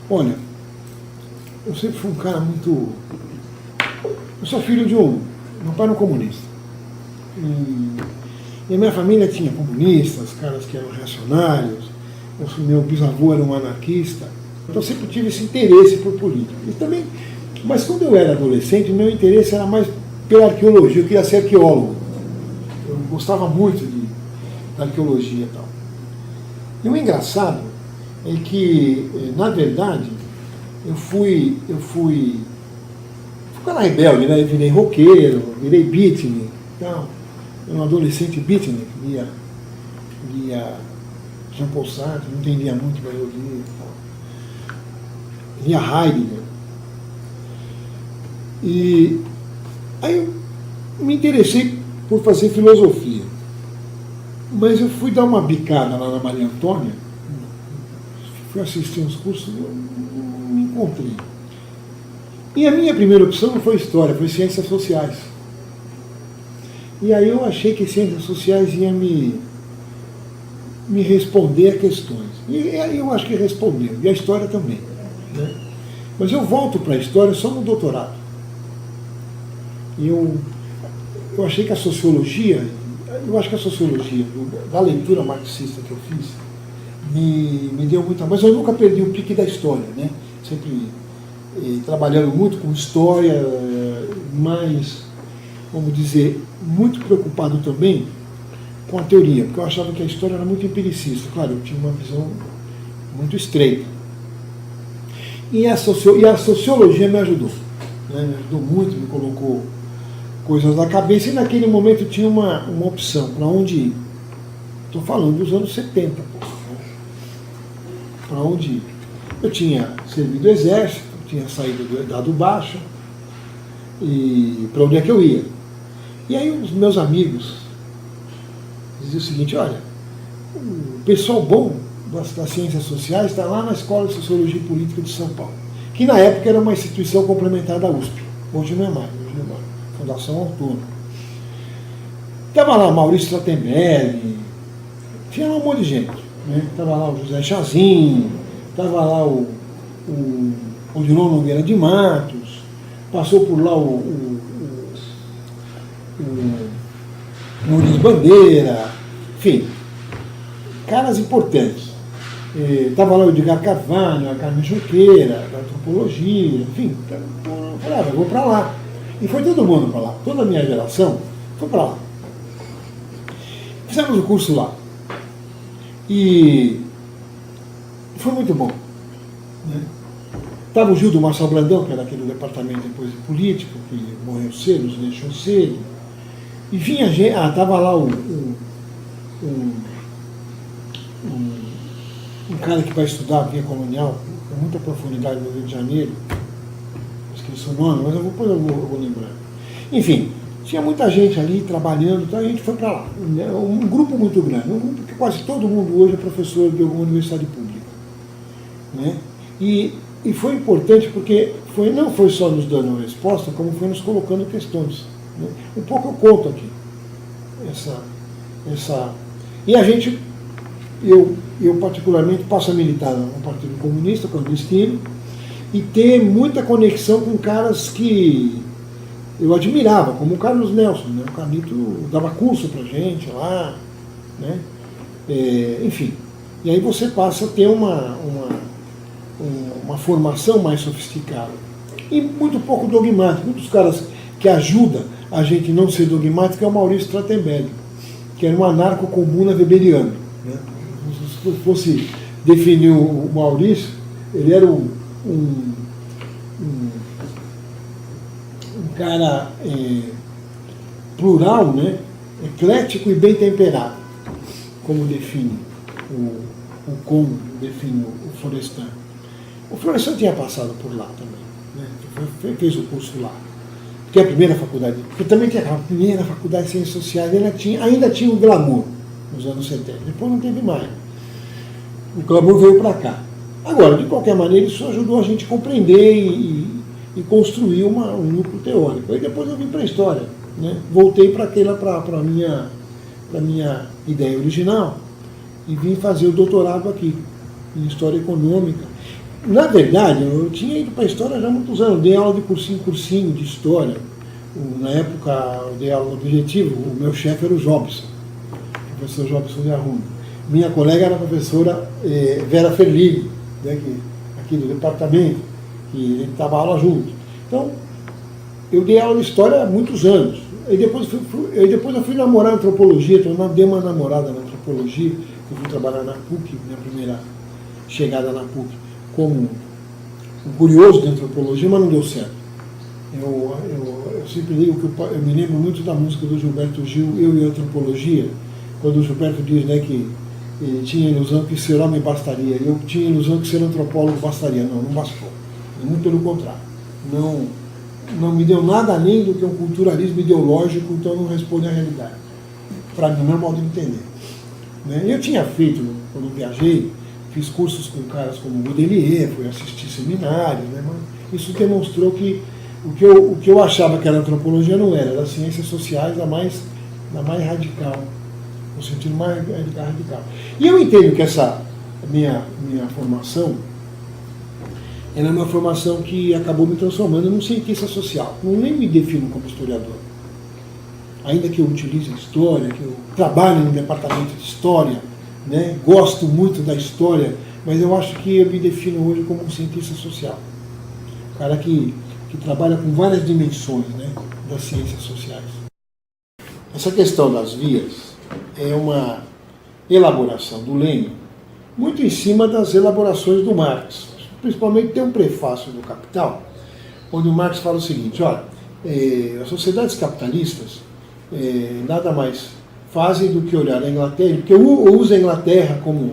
Olha, eu sempre fui um cara muito... Eu sou filho de meu pai era um comunista. E a minha família tinha comunistas, caras que eram reacionários, meu bisavô era um anarquista. Então eu sempre tive esse interesse por política. E também, mas quando eu era adolescente, o meu interesse era mais pela arqueologia, eu queria ser arqueólogo. Eu gostava muito da arqueologia e tal. E o engraçado é que, na verdade, eu fui ficando rebelde, né? Eu virei roqueiro, virei beatnik, então, eu era um adolescente beatnik, lia Jean-Paul Sartre, não entendia muito, mas eu lia Heidegger. E aí eu me interessei por fazer filosofia. Mas eu fui dar uma bicada lá na Maria Antônia, fui assistir uns cursos e eu não me encontrei. E a minha primeira opção não foi história, foi ciências sociais. E aí eu achei que ciências sociais ia me responder a questões. E aí eu acho que respondeu, e a história também. Né? Mas eu volto para a história só no doutorado. E eu achei que a sociologia, da leitura marxista que eu fiz, me deu muita... Mas eu nunca perdi o pique da história, né? Sempre trabalhando muito com história, mas, vamos dizer, muito preocupado também com a teoria, porque eu achava que a história era muito empiricista. Claro, eu tinha uma visão muito estreita. E a sociologia me ajudou. Né? Me ajudou muito, me colocou coisas na cabeça, e naquele momento eu tinha uma opção para onde ir. Estou falando dos anos 70. Para onde ir? Eu tinha servido o exército, tinha saído do Idade Baixa, e para onde é que eu ia? E aí os meus amigos diziam o seguinte: olha, o pessoal bom das ciências sociais está lá na Escola de Sociologia e Política de São Paulo, que na época era uma instituição complementar da USP, hoje não é mais, Fundação Autônoma. Estava lá Maurício Stratenberg, tinha um monte de gente. Estava lá o José Chazin, estava lá o Odilon Nogueira de Matos, passou por lá o Nunes Bandeira, enfim, caras importantes. Estava lá o Edgar Carvalho, a Carmen Junqueira, da antropologia, enfim. Eu falei, eu vou para lá. E foi todo mundo para lá, toda a minha geração foi para lá. Fizemos o curso lá. E foi muito bom. Estava o Gildo Marçal Brandão, que era aquele departamento depois de político, que morreu cedo, nos deixou cedo. E vinha gente. Estava lá um cara que vai estudar a via colonial, com muita profundidade no Rio de Janeiro. Esqueci o nome, mas depois eu vou lembrar. Enfim, tinha muita gente ali trabalhando, então a gente foi para lá. Um grupo muito grande, um grupo que quase todo mundo hoje é professor de alguma universidade pública. Né? E foi importante porque não foi só nos dando resposta, como foi nos colocando questões. Né? Um pouco eu conto aqui. E a gente, eu particularmente passo a militar no Partido Comunista, clandestino, e ter muita conexão com caras que eu admirava, como o Carlos Nelson, né? O Carlito dava curso pra gente lá, né? Enfim. E aí você passa a ter uma formação mais sofisticada. E muito pouco dogmático. Um dos caras que ajuda a gente não ser dogmático é o Maurício Stratenberg, que era um anarco-comuna weberiano. Né? Se eu fosse definir o Maurício, ele era um cara plural, né? Eclético e bem temperado, como define o define o Florestan. O Florestan tinha passado por lá também, né? Fez o curso lá, que é a primeira faculdade, porque também tinha a primeira faculdade de Ciências Sociais, ainda tinha o glamour nos anos 70, depois não teve mais. O glamour veio para cá. Agora, de qualquer maneira, isso ajudou a gente a compreender e construir um núcleo teórico. Aí depois eu vim para a história, né? Voltei para a minha ideia original e vim fazer o doutorado aqui, em História Econômica. Na verdade, eu tinha ido para a história já há muitos anos, dei aula de cursinho de história. Na época, eu dei aula no Objetivo, o meu chefe era o Jobson, o professor Jobson de Arruda. Minha colega era a professora Vera Ferlini, né, aqui do departamento, que a gente dava aula junto. Então, eu dei aula de história há muitos anos. E depois eu fui namorar antropologia, então eu dei uma namorada na antropologia, eu fui trabalhar na PUC, minha primeira chegada na PUC, como um curioso de antropologia, mas não deu certo. Eu sempre digo que eu me lembro muito da música do Gilberto Gil, Eu e a Antropologia, quando o Gilberto diz, né, que ele tinha a ilusão que ser homem bastaria, eu tinha a ilusão que ser antropólogo bastaria. Não bastou. Muito pelo contrário. Não me deu nada além do que um culturalismo ideológico, então não responde à realidade. Para mim, meu modo de entender. Né? Eu tinha feito, quando viajei, fiz cursos com caras como Godelier, fui assistir seminários, né? Mas isso demonstrou que o que eu achava que era antropologia não era ciências sociais da mais radical, no sentido mais radical. E eu entendo que essa minha formação era uma formação que acabou me transformando num cientista social. Eu nem me defino como historiador. Ainda que eu utilize a história, que eu trabalhe no departamento de história, né, gosto muito da história, mas eu acho que eu me defino hoje como um cientista social. Um cara que trabalha com várias dimensões, né, das ciências sociais. Essa questão das vias é uma elaboração do Lenin muito em cima das elaborações do Marx. Principalmente tem um prefácio do Capital, onde o Marx fala o seguinte: olha, as sociedades capitalistas nada mais fazem do que olhar a Inglaterra, porque eu uso a Inglaterra como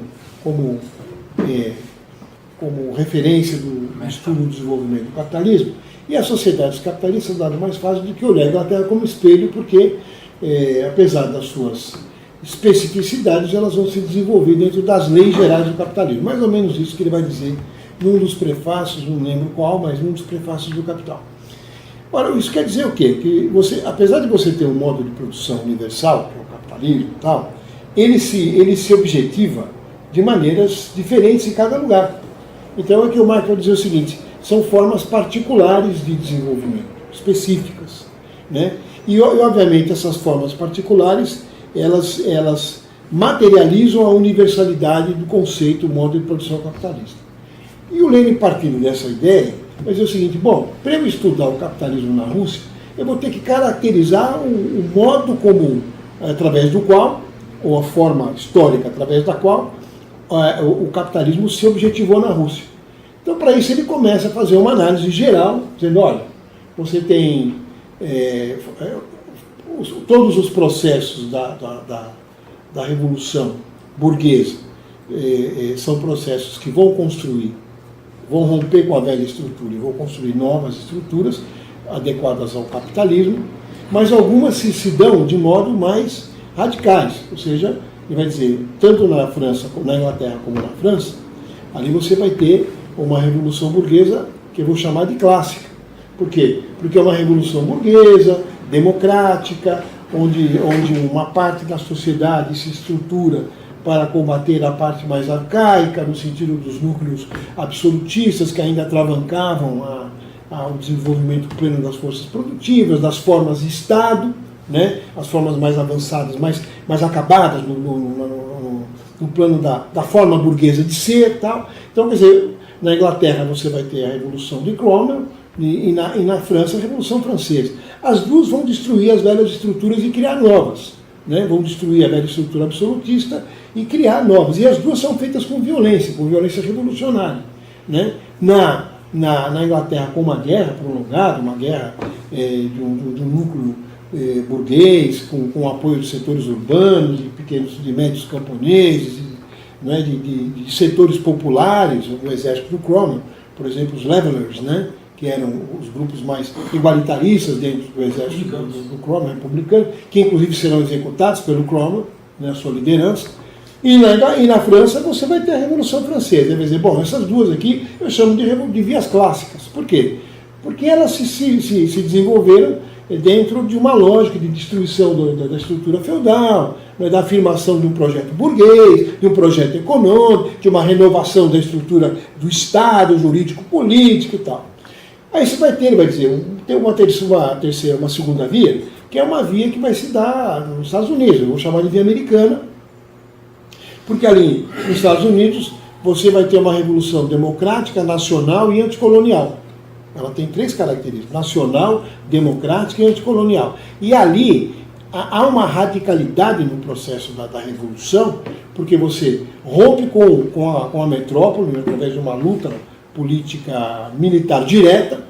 referência do estudo do desenvolvimento do capitalismo, e as sociedades capitalistas nada mais fazem do que olhar a Inglaterra como espelho, porque apesar das suas especificidades, elas vão se desenvolver dentro das leis gerais do capitalismo. Mais ou menos isso que ele vai dizer num dos prefácios, não lembro qual, mas num dos prefácios do Capital. Ora, isso quer dizer o quê? Que você, apesar de você ter um modo de produção universal, que é o capitalismo e tal, ele se objetiva de maneiras diferentes em cada lugar. Então é que o Marx vai dizer o seguinte: são formas particulares de desenvolvimento, específicas, né? E obviamente essas formas particulares, elas materializam a universalidade do conceito, modo de produção capitalista. E o Lenin, partindo dessa ideia, vai dizer o seguinte: bom, para eu estudar o capitalismo na Rússia, eu vou ter que caracterizar o modo como, através do qual, ou a forma histórica através da qual, o capitalismo se objetivou na Rússia. Então, para isso, ele começa a fazer uma análise geral, dizendo: olha, você tem todos os processos da Revolução Burguesa, são processos que vão romper com a velha estrutura e vão construir novas estruturas adequadas ao capitalismo, mas algumas se dão de modo mais radicais, ou seja, ele vai dizer, tanto na Inglaterra como na França, ali você vai ter uma revolução burguesa que eu vou chamar de clássica. Por quê? Porque é uma revolução burguesa, democrática, onde uma parte da sociedade se estrutura para combater a parte mais arcaica, no sentido dos núcleos absolutistas que ainda atravancavam o desenvolvimento pleno das forças produtivas, das formas de Estado, né? As formas mais avançadas, mais acabadas no plano da forma burguesa de ser. Tal. Então, quer dizer, na Inglaterra você vai ter a Revolução de Cromwell e na França a Revolução Francesa. As duas vão destruir as velhas estruturas e criar novas. Né? Vão destruir a velha estrutura absolutista e criar novas. E as duas são feitas com violência revolucionária. Né? Na Inglaterra, com uma guerra prolongada, uma guerra de um núcleo burguês, com o apoio de setores urbanos, de médios camponeses, né? de setores populares, o exército do Cromwell, por exemplo, os Levellers, né? Que eram os grupos mais igualitaristas dentro do exército do Cromwell, republicano, que inclusive serão executados pelo Cromwell, né, a sua liderança. E na França você vai ter a Revolução Francesa. Ele vai dizer, bom, essas duas aqui eu chamo de vias clássicas. Por quê? Porque elas se desenvolveram dentro de uma lógica de destruição da estrutura feudal, né, da afirmação de um projeto burguês, de um projeto econômico, de uma renovação da estrutura do Estado, jurídico-político e tal. Aí você vai ter, ele vai dizer, tem uma segunda via, que é uma via que vai se dar nos Estados Unidos, eu vou chamar de via americana, porque ali nos Estados Unidos você vai ter uma revolução democrática, nacional e anticolonial. Ela tem 3 características: nacional, democrática e anticolonial. E ali há uma radicalidade no processo da revolução, porque você rompe com a metrópole através de uma luta política militar direta,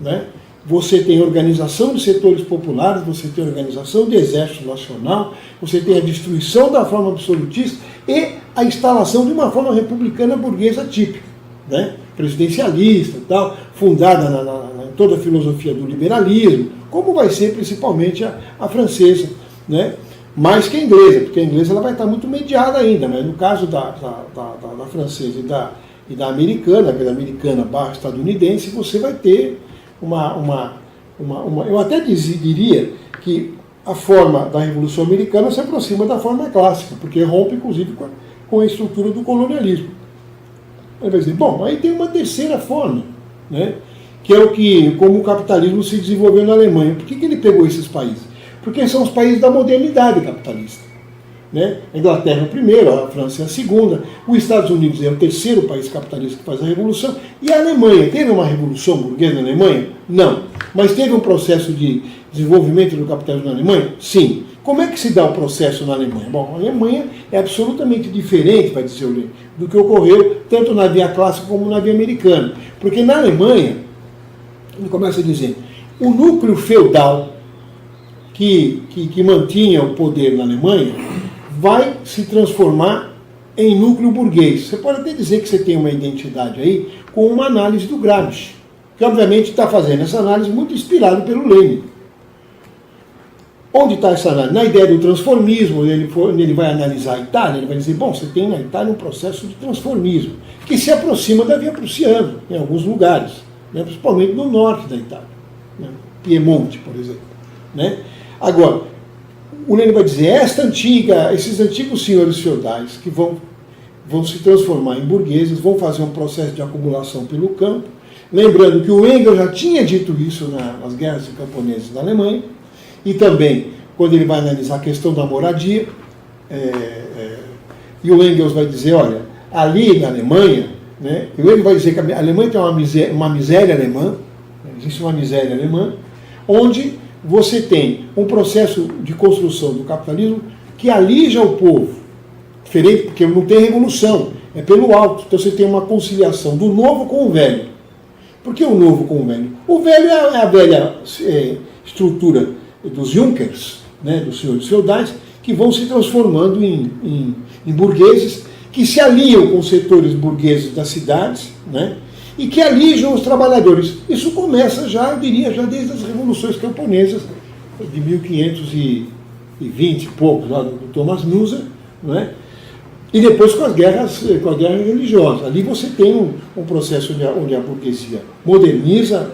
né? Você tem organização de setores populares, você tem organização de exército nacional, você tem a destruição da forma absolutista e a instalação de uma forma republicana burguesa típica, né? Presidencialista e tal, fundada em toda a filosofia do liberalismo, como vai ser principalmente a francesa, né? Mais que a inglesa, porque a inglesa ela vai estar muito mediada ainda, mas no caso da francesa e da americana, que é da americana barra estadunidense, você vai ter eu até diria que a forma da Revolução Americana se aproxima da forma clássica, porque rompe, inclusive, com a estrutura do colonialismo. Ele vai dizer, bom, aí tem uma terceira forma, né, que é como o capitalismo se desenvolveu na Alemanha. Por que ele pegou esses países? Porque são os países da modernidade capitalista. Né? A Inglaterra é o primeiro, a França é a segunda, os Estados Unidos é o terceiro país capitalista que faz a revolução, e a Alemanha, teve uma revolução burguesa na Alemanha? Não. Mas teve um processo de desenvolvimento do capitalismo na Alemanha? Sim. Como é que se dá o processo na Alemanha? Bom, a Alemanha é absolutamente diferente, vai dizer o Lenin, do que ocorreu tanto na via clássica como na via americana. Porque na Alemanha, ele começa a dizer, o núcleo feudal que mantinha o poder na Alemanha vai se transformar em núcleo burguês. Você pode até dizer que você tem uma identidade aí com uma análise do Gramsci, que obviamente está fazendo essa análise muito inspirado pelo Lenin. Onde está essa análise? Na ideia do transformismo, ele vai analisar a Itália, ele vai dizer, bom, você tem na Itália um processo de transformismo, que se aproxima da via prussiana, em alguns lugares, né, principalmente no norte da Itália, né, Piemonte, por exemplo. Né? Agora, o Lenin vai dizer, esses antigos senhores feudais que vão se transformar em burgueses, vão fazer um processo de acumulação pelo campo, lembrando que o Engels já tinha dito isso nas guerras camponesas da Alemanha, e também quando ele vai analisar a questão da moradia, e o Engels vai dizer, olha, ali na Alemanha, né, o Engels vai dizer que a Alemanha tem uma miséria alemã, existe uma miséria alemã, onde você tem um processo de construção do capitalismo que alija o povo, diferente porque não tem revolução, é pelo alto. Então você tem uma conciliação do novo com o velho. Por que o novo com o velho? O velho é a velha estrutura dos Junkers, né, dos senhores feudais, que vão se transformando em burgueses, que se aliam com os setores burgueses das cidades, né, e que alijam os trabalhadores. Isso começa já, eu diria, já desde as revoluções camponesas de 1520 e pouco, lá do Thomas Müller, né? E depois com a guerra religiosa. Ali você tem um processo onde a burguesia moderniza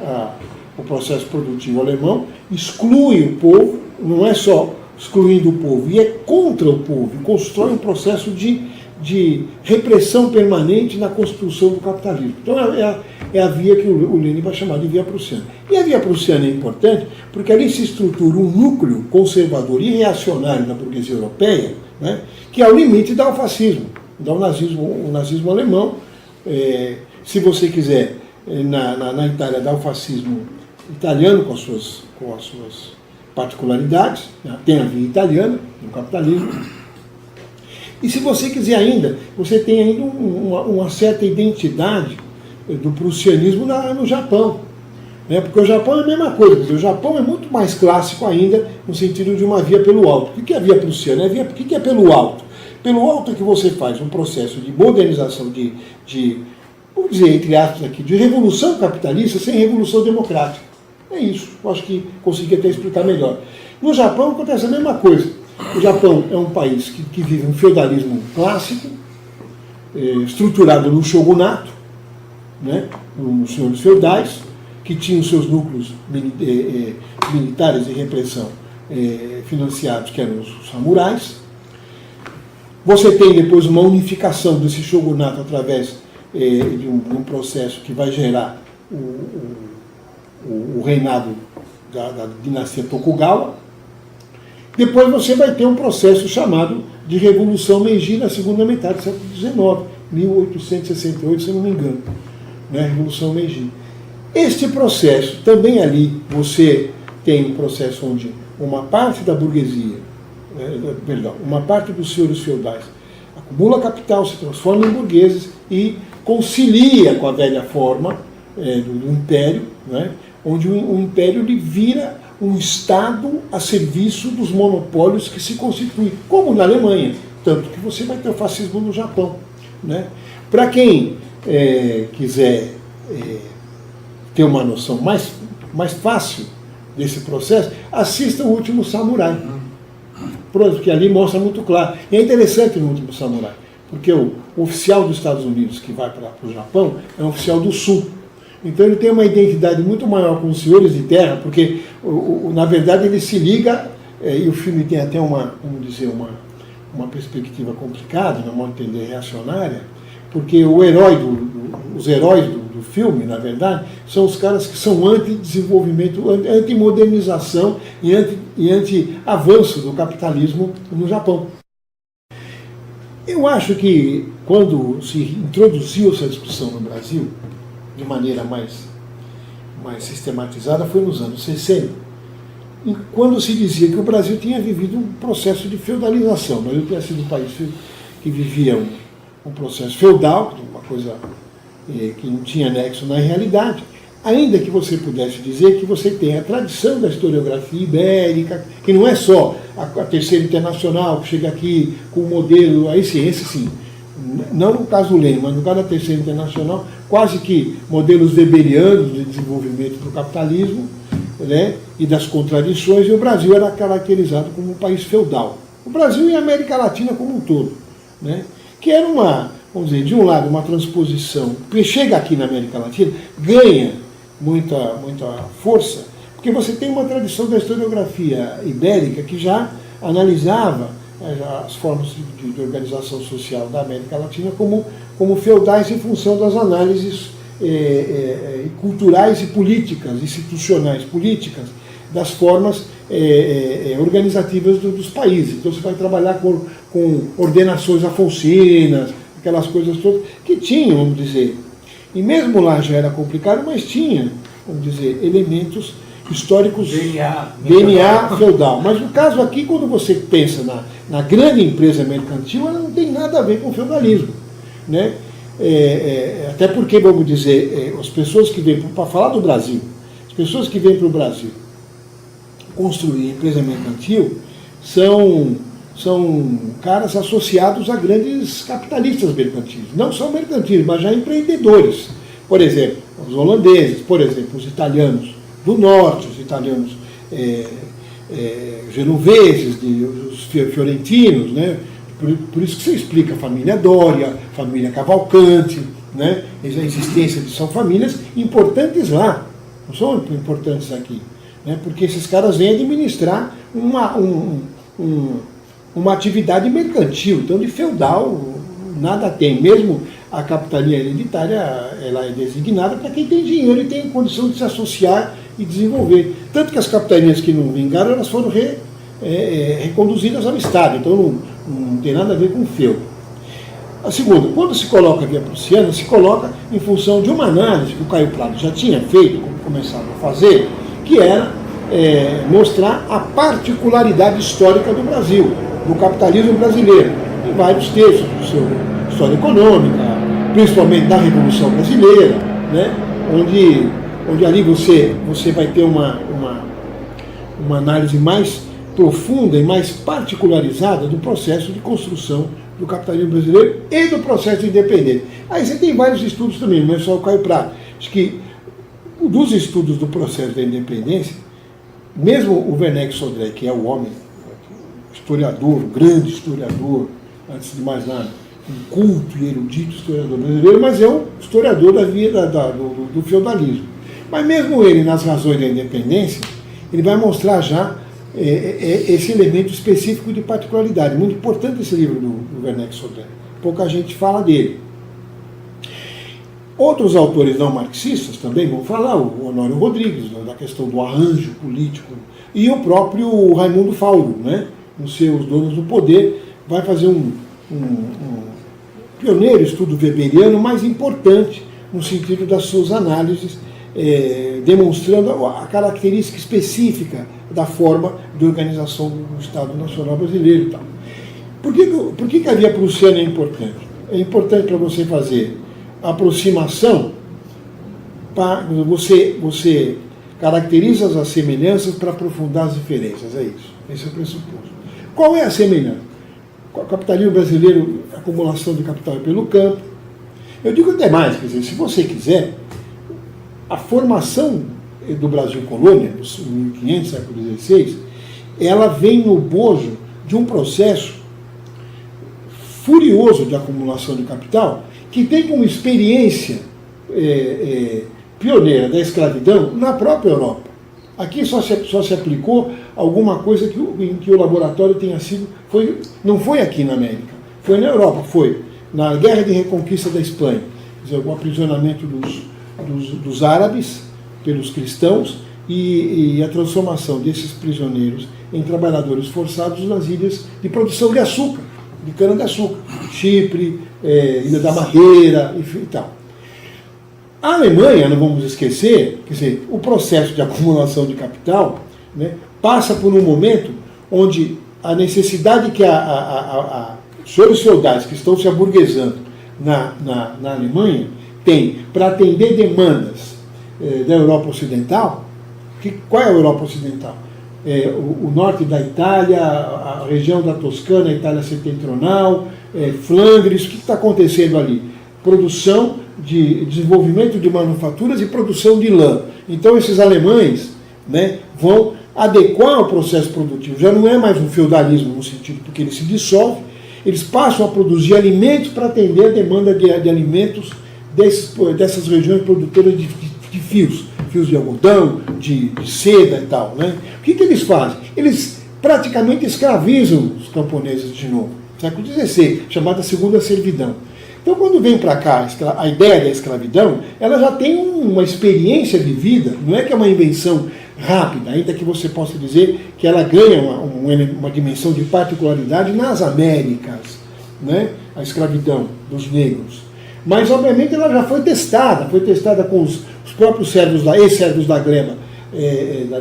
o processo produtivo alemão, exclui o povo, não é só excluindo o povo, e é contra o povo, e constrói um processo de repressão permanente na construção do capitalismo. Então é a via que o Lenin vai chamar de via prussiana. E a via prussiana é importante porque ali se estrutura um núcleo conservador e reacionário da burguesia europeia, né, que é o limite do fascismo, o nazismo alemão. Se você quiser, na Itália, dá o fascismo italiano com as suas particularidades, né, tem a via italiana no capitalismo. E se você quiser ainda, você tem ainda uma certa identidade do prussianismo no Japão. Né? Porque o Japão é a mesma coisa, quer dizer, o Japão é muito mais clássico ainda, no sentido de uma via pelo alto. O que é a via prussiana? O que é pelo alto? Pelo alto é que você faz um processo de modernização, vamos dizer, entre aspas aqui, de revolução capitalista sem revolução democrática. É isso, eu acho que consegui até explicar melhor. No Japão acontece a mesma coisa. O Japão é um país que vive um feudalismo clássico, estruturado no shogunato, né, nos senhores feudais, que tinham seus núcleos militares de repressão financiados, que eram os samurais. Você tem depois uma unificação desse shogunato através de um processo que vai gerar o reinado da dinastia Tokugawa. Depois você vai ter um processo chamado de Revolução Meiji na segunda metade do século XIX, 1868, se eu não me engano, né? Revolução Meiji. Este processo, também ali você tem um processo onde uma parte da burguesia, uma parte dos senhores feudais acumula capital, se transforma em burgueses e concilia com a velha forma do império, né? Onde o império ele vira um Estado a serviço dos monopólios que se constituem, como na Alemanha, tanto que você vai ter o fascismo no Japão, né? Para quem quiser ter uma noção mais fácil desse processo, assista O Último Samurai, porque ali mostra muito claro. E é interessante no Último Samurai, porque o oficial dos Estados Unidos que vai para o Japão é um oficial do Sul. Então ele tem uma identidade muito maior com os senhores de terra, porque, na verdade, ele se liga, e o filme tem até uma perspectiva complicada, no modo de entender, reacionária, porque os heróis do filme, na verdade, são os caras que são anti-desenvolvimento, anti-modernização e anti-avanço do capitalismo no Japão. Eu acho que, quando se introduziu essa discussão no Brasil, de maneira mais sistematizada, foi nos anos 60, quando se dizia que o Brasil tinha vivido um processo de feudalização. O Brasil tinha sido um país que vivia um processo feudal, uma coisa que não tinha nexo na realidade, ainda que você pudesse dizer que você tem a tradição da historiografia ibérica, que não é só a Terceira Internacional, que chega aqui com o modelo, aí sim, esse sim, não no caso do Lênin, mas no caso da Terceira Internacional, quase que modelos weberianos de desenvolvimento do capitalismo, né, e das contradições, e o Brasil era caracterizado como um país feudal. O Brasil e a América Latina como um todo, né, que era vamos dizer, de um lado, uma transposição, porque chega aqui na América Latina, ganha muita força, porque você tem uma tradição da historiografia ibérica que já analisava as formas de organização social da América Latina como feudais em função das análises culturais e políticas, institucionais políticas, das formas organizativas dos países. Então você vai trabalhar com ordenações afonsinas, aquelas coisas todas que tinham, vamos dizer, e mesmo lá já era complicado, mas tinha, vamos dizer, elementos históricos, DNA feudal. Mas no caso aqui, quando você pensa na grande empresa mercantil, ela não tem nada a ver com o feudalismo, né? Até porque, vamos dizer, as pessoas que vêm, para falar do Brasil, as pessoas que vêm para o Brasil construir empresa mercantil são caras associados a grandes capitalistas mercantis. Não são mercantis, mas já empreendedores. Por exemplo, os holandeses, por exemplo, os italianos do norte, os italianos genoveses, os fiorentinos, né? Por isso que você explica a família Doria, a família Cavalcanti, né? A existência de são famílias importantes lá, não são importantes aqui, né? Porque esses caras vêm administrar uma atividade mercantil, então de feudal nada tem, mesmo a capitania hereditária ela é designada para quem tem dinheiro e tem condição de se associar e desenvolver. Tanto que as capitanias que não vingaram, elas foram reconduzidas ao Estado, então não tem nada a ver com o feudo. A segunda, quando se coloca a via prussiana, se coloca em função de uma análise que o Caio Prado já tinha feito, como começaram a fazer, que era mostrar a particularidade histórica do Brasil, do capitalismo brasileiro, em vários textos, do seu História Econômica, principalmente da Revolução Brasileira, né? onde ali você vai ter uma análise mais profunda e mais particularizada do processo de construção do capitalismo brasileiro e do processo de independência. Aí você tem vários estudos também, não é só o Caio Prado. Acho que dos estudos do processo da independência, mesmo o Werneck Sodré, que é o homem, historiador, grande historiador, antes de mais nada, um culto e erudito historiador brasileiro, mas é um historiador da vida do feudalismo. Mas mesmo ele, nas razões da independência, ele vai mostrar já esse elemento específico de particularidade. Muito importante esse livro do Werneck Sodré. Pouca gente fala dele. Outros autores não marxistas também vão falar, o Honório Rodrigues, da questão do arranjo político, e o próprio Raimundo Fauro, né, nos seus Donos do Poder, vai fazer um pioneiro estudo weberiano, mais importante no sentido das suas análises, demonstrando a característica específica da forma de organização do Estado Nacional Brasileiro e tal. Por que a via prussiana é importante? É importante para você fazer aproximação, você caracteriza as semelhanças para aprofundar as diferenças, é isso. Esse é o pressuposto. Qual é a semelhança? O capitalismo brasileiro, a acumulação de capital pelo campo. Eu digo até mais, quer dizer, se você quiser, a formação do Brasil colônia, dos 1500, século XVI, ela vem no bojo de um processo furioso de acumulação de capital, que tem como experiência pioneira da escravidão na própria Europa. Aqui só se aplicou alguma coisa em que o laboratório tenha sido... não foi aqui na América, foi na Europa, foi na Guerra de Reconquista da Espanha, quer dizer, o aprisionamento dos árabes pelos cristãos e a transformação desses prisioneiros em trabalhadores forçados nas ilhas de produção de açúcar, de cana-de-açúcar, Chipre, Ilha da Madeira, enfim, e tal. A Alemanha, não vamos esquecer, quer dizer, o processo de acumulação de capital, né, passa por um momento onde a necessidade que os senhores feudais que estão se aburguesando na Alemanha têm para atender demandas da Europa Ocidental. Qual é a Europa Ocidental? O norte da Itália, a região da Toscana, a Itália setentrional, Flandres. O que está acontecendo ali? Produção de desenvolvimento de manufaturas e produção de lã. Então esses alemães, né, vão adequar o processo produtivo. Já não é mais um feudalismo no sentido porque ele se dissolve, eles passam a produzir alimentos para atender a demanda de alimentos dessas regiões produtoras de fios de algodão, de seda e tal, né? O que eles fazem? Eles praticamente escravizam os camponeses de novo. Século XVI, chamada segunda servidão. Então, quando vem para cá a ideia da escravidão, ela já tem uma experiência de vida, não é que é uma invenção rápida, ainda que você possa dizer que ela ganha uma dimensão de particularidade nas Américas, né? A escravidão dos negros. Mas, obviamente, ela já foi testada com os próprios ex-servos da gleba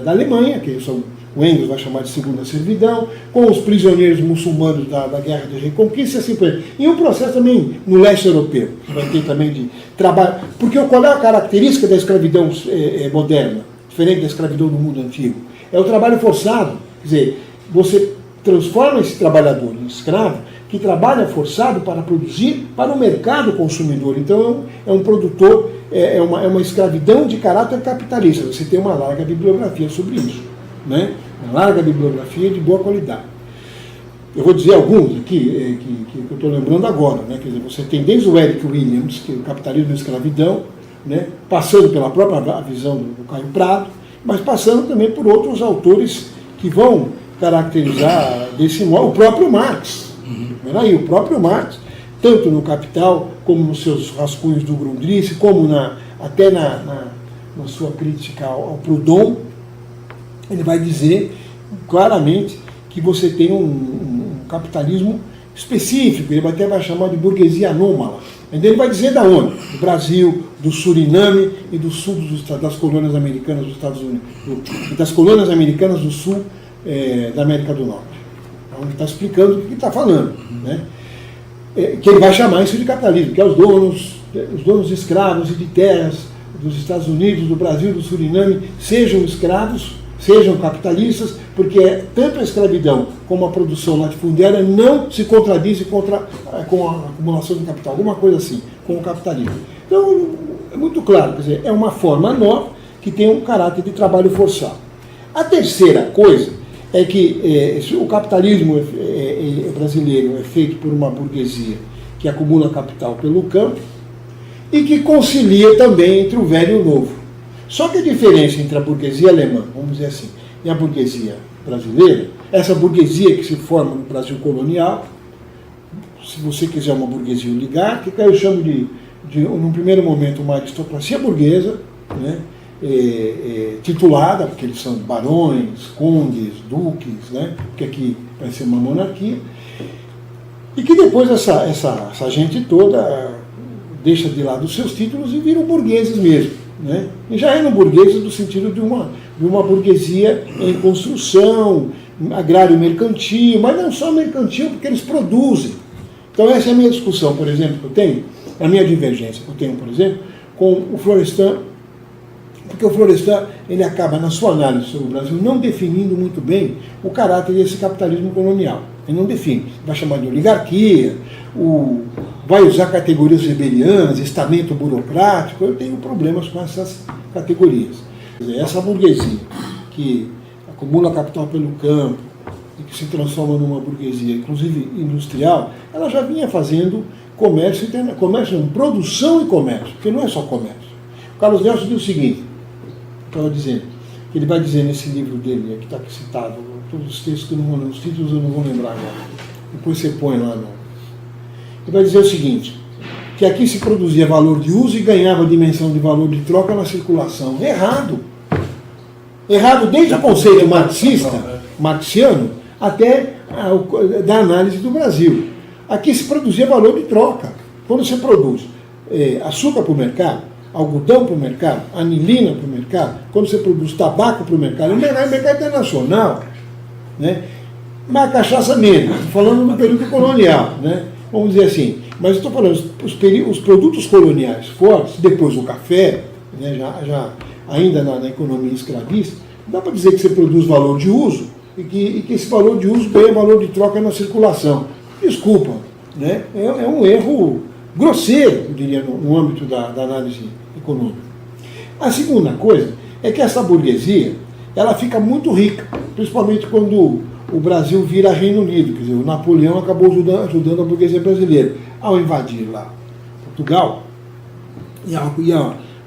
da Alemanha, que são, o Engels vai chamar de segunda servidão, com os prisioneiros muçulmanos da Guerra de Reconquista, assim por aí. E um processo também no leste europeu, que vai ter também de trabalho. Porque qual é a característica da escravidão moderna, diferente da escravidão do mundo antigo? É o trabalho forçado. Quer dizer, você transforma esse trabalhador em escravo, que trabalha forçado para produzir para o mercado consumidor. Então é um produtor, é uma escravidão de caráter capitalista. Você tem uma larga bibliografia sobre isso, né? Uma larga bibliografia de boa qualidade. Eu vou dizer alguns aqui que eu estou lembrando agora, né? Quer dizer, você tem desde o Eric Williams, que é o Capitalismo e a Escravidão, né? Passando pela própria visão do Caio Prado, mas passando também por outros autores que vão caracterizar desse modo, o próprio Marx. Aí, o próprio Marx, tanto no Capital, como nos seus rascunhos do Grundrisse, como até na sua crítica ao Proudhon, ele vai dizer claramente que você tem um capitalismo específico, ele até vai chamar de burguesia anômala. Então ele vai dizer da onde? Do Brasil, do Suriname e do sul das colônias americanas dos Estados Unidos, e das colônias americanas do sul da América do Norte. Então ele está explicando o que ele está falando, né? Que ele vai chamar isso de capitalismo, que é os donos de escravos e de terras dos Estados Unidos, do Brasil, do Suriname, sejam escravos, sejam capitalistas, porque tanto a escravidão como a produção latifundiária não se contradizem com a acumulação de capital, alguma coisa assim, com o capitalismo. Então, é muito claro, quer dizer, é uma forma nova que tem um caráter de trabalho forçado. A terceira coisa é que o capitalismo brasileiro é feito por uma burguesia que acumula capital pelo campo e que concilia também entre o velho e o novo. Só que a diferença entre a burguesia alemã, vamos dizer assim, e a burguesia brasileira, essa burguesia que se forma no Brasil colonial, se você quiser uma burguesia oligárquica, eu chamo num primeiro momento, uma aristocracia burguesa, né, titulada, porque eles são barões, condes, duques, né, porque aqui vai ser uma monarquia, e que depois essa gente toda deixa de lado os seus títulos e viram burgueses mesmo. Né? E já eram burgueses no sentido de uma burguesia em construção, agrário mercantil, mas não só mercantil, porque eles produzem. Então essa é a minha discussão, por exemplo, que eu tenho, a minha divergência que eu tenho, por exemplo, com o Florestan, porque o Florestan ele acaba, na sua análise sobre o Brasil, não definindo muito bem o caráter desse capitalismo colonial. Ele não define. Vai chamar de oligarquia, vai usar categorias weberianas, estamento burocrático. Eu tenho problemas com essas categorias. Quer dizer, essa burguesia que acumula capital pelo campo e que se transforma numa burguesia, inclusive industrial, ela já vinha fazendo comércio, produção e comércio, porque não é só comércio. O Carlos Nelson diz o seguinte, estava dizendo, que ele vai dizer nesse livro dele, que está aqui citado, todos os textos que eu não vou lembrar, os títulos eu não vou lembrar agora, depois você põe lá no... Ele vai dizer o seguinte, que aqui se produzia valor de uso e ganhava dimensão de valor de troca na circulação. Errado. Errado desde o conceito marxiano, até da análise do Brasil. Aqui se produzia valor de troca. Quando você produz açúcar para o mercado, algodão para o mercado, anilina para o mercado, quando você produz tabaco para o mercado internacional, né? Mas a cachaça menos, estou falando no período colonial, né? Vamos dizer assim, mas estou falando, os produtos coloniais fortes, depois o café, né, ainda na economia escravista, não dá para dizer que você produz valor de uso e que esse valor de uso ganha valor de troca na circulação. Desculpa, né? É um erro grosseiro, eu diria, no âmbito da análise econômica. A segunda coisa é que essa burguesia ela fica muito rica, principalmente quando o Brasil vira Reino Unido. Quer dizer, o Napoleão acabou ajudando a burguesia brasileira. Ao invadir lá Portugal, e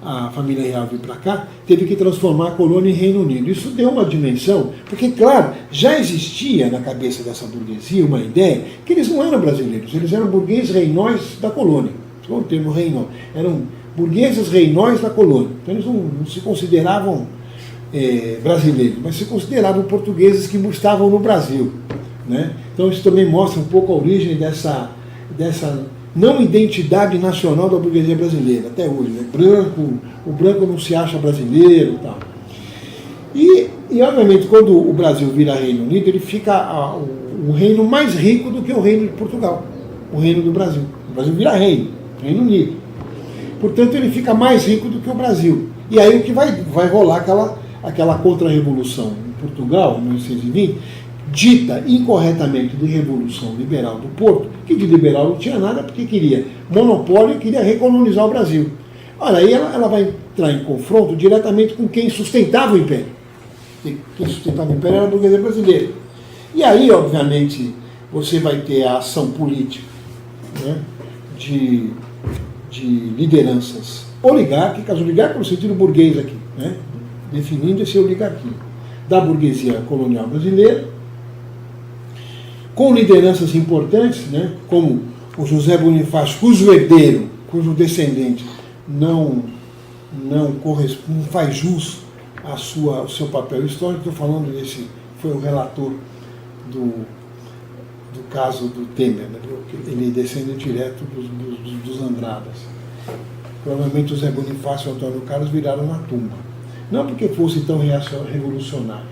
a família real vir para cá, teve que transformar a colônia em Reino Unido. Isso deu uma dimensão, porque, claro, já existia na cabeça dessa burguesia uma ideia que eles não eram brasileiros, eles eram burgueses reinóis da colônia. Esse é o termo reinó. Eram burgueses reinóis da colônia. Então eles não se consideravam brasileiros, mas se consideravam portugueses que estavam no Brasil. Né? Então isso também mostra um pouco a origem dessa não identidade nacional da burguesia brasileira, até hoje. Né? O branco não se acha brasileiro e tal. E obviamente, quando o Brasil vira Reino Unido, ele fica um reino mais rico do que o reino de Portugal, o reino do Brasil. O Brasil vira Reino Unido. Portanto, ele fica mais rico do que o Brasil. E aí o que vai rolar aquela contra-revolução em Portugal, em 1820, dita incorretamente de Revolução Liberal do Porto, que de liberal não tinha nada, porque queria monopólio e queria recolonizar o Brasil. Olha, aí ela vai entrar em confronto diretamente com quem sustentava o Império. Quem sustentava o Império era a burguesia brasileira. E aí, obviamente, você vai ter a ação política, né, de lideranças oligárquicas no sentido burguês aqui, né, definindo esse oligarquia da burguesia colonial brasileira, com lideranças importantes, né, como o José Bonifácio, cujo herdeiro, cujo descendente não faz jus ao seu papel histórico. Estou falando desse, foi o relator do caso do Temer, né, ele é descendente direto dos Andradas. Provavelmente o José Bonifácio e o Antônio Carlos viraram uma tumba. Não porque fosse tão revolucionário,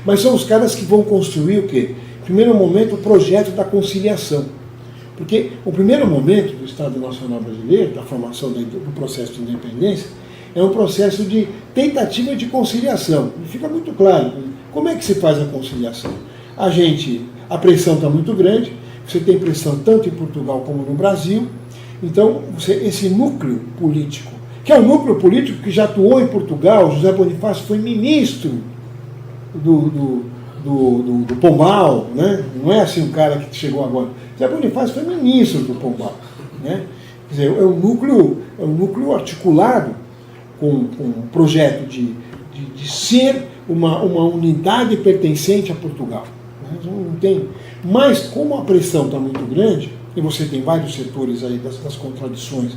mas são os caras que vão construir o quê? No primeiro momento, o projeto da conciliação. Porque o primeiro momento do Estado Nacional Brasileiro, da formação do processo de independência, é um processo de tentativa de conciliação. E fica muito claro como é que se faz a conciliação. A pressão está muito grande, você tem pressão tanto em Portugal como no Brasil, então esse núcleo político, que é um núcleo político que já atuou em Portugal, José Bonifácio foi ministro do Pombal, né? Não é assim um cara que chegou agora. José Bonifácio foi ministro do Pombal, né? Quer dizer, é um núcleo articulado com um projeto de ser uma unidade pertencente a Portugal. Né? Não tem. Mas como a pressão está muito grande, e você tem vários setores aí das contradições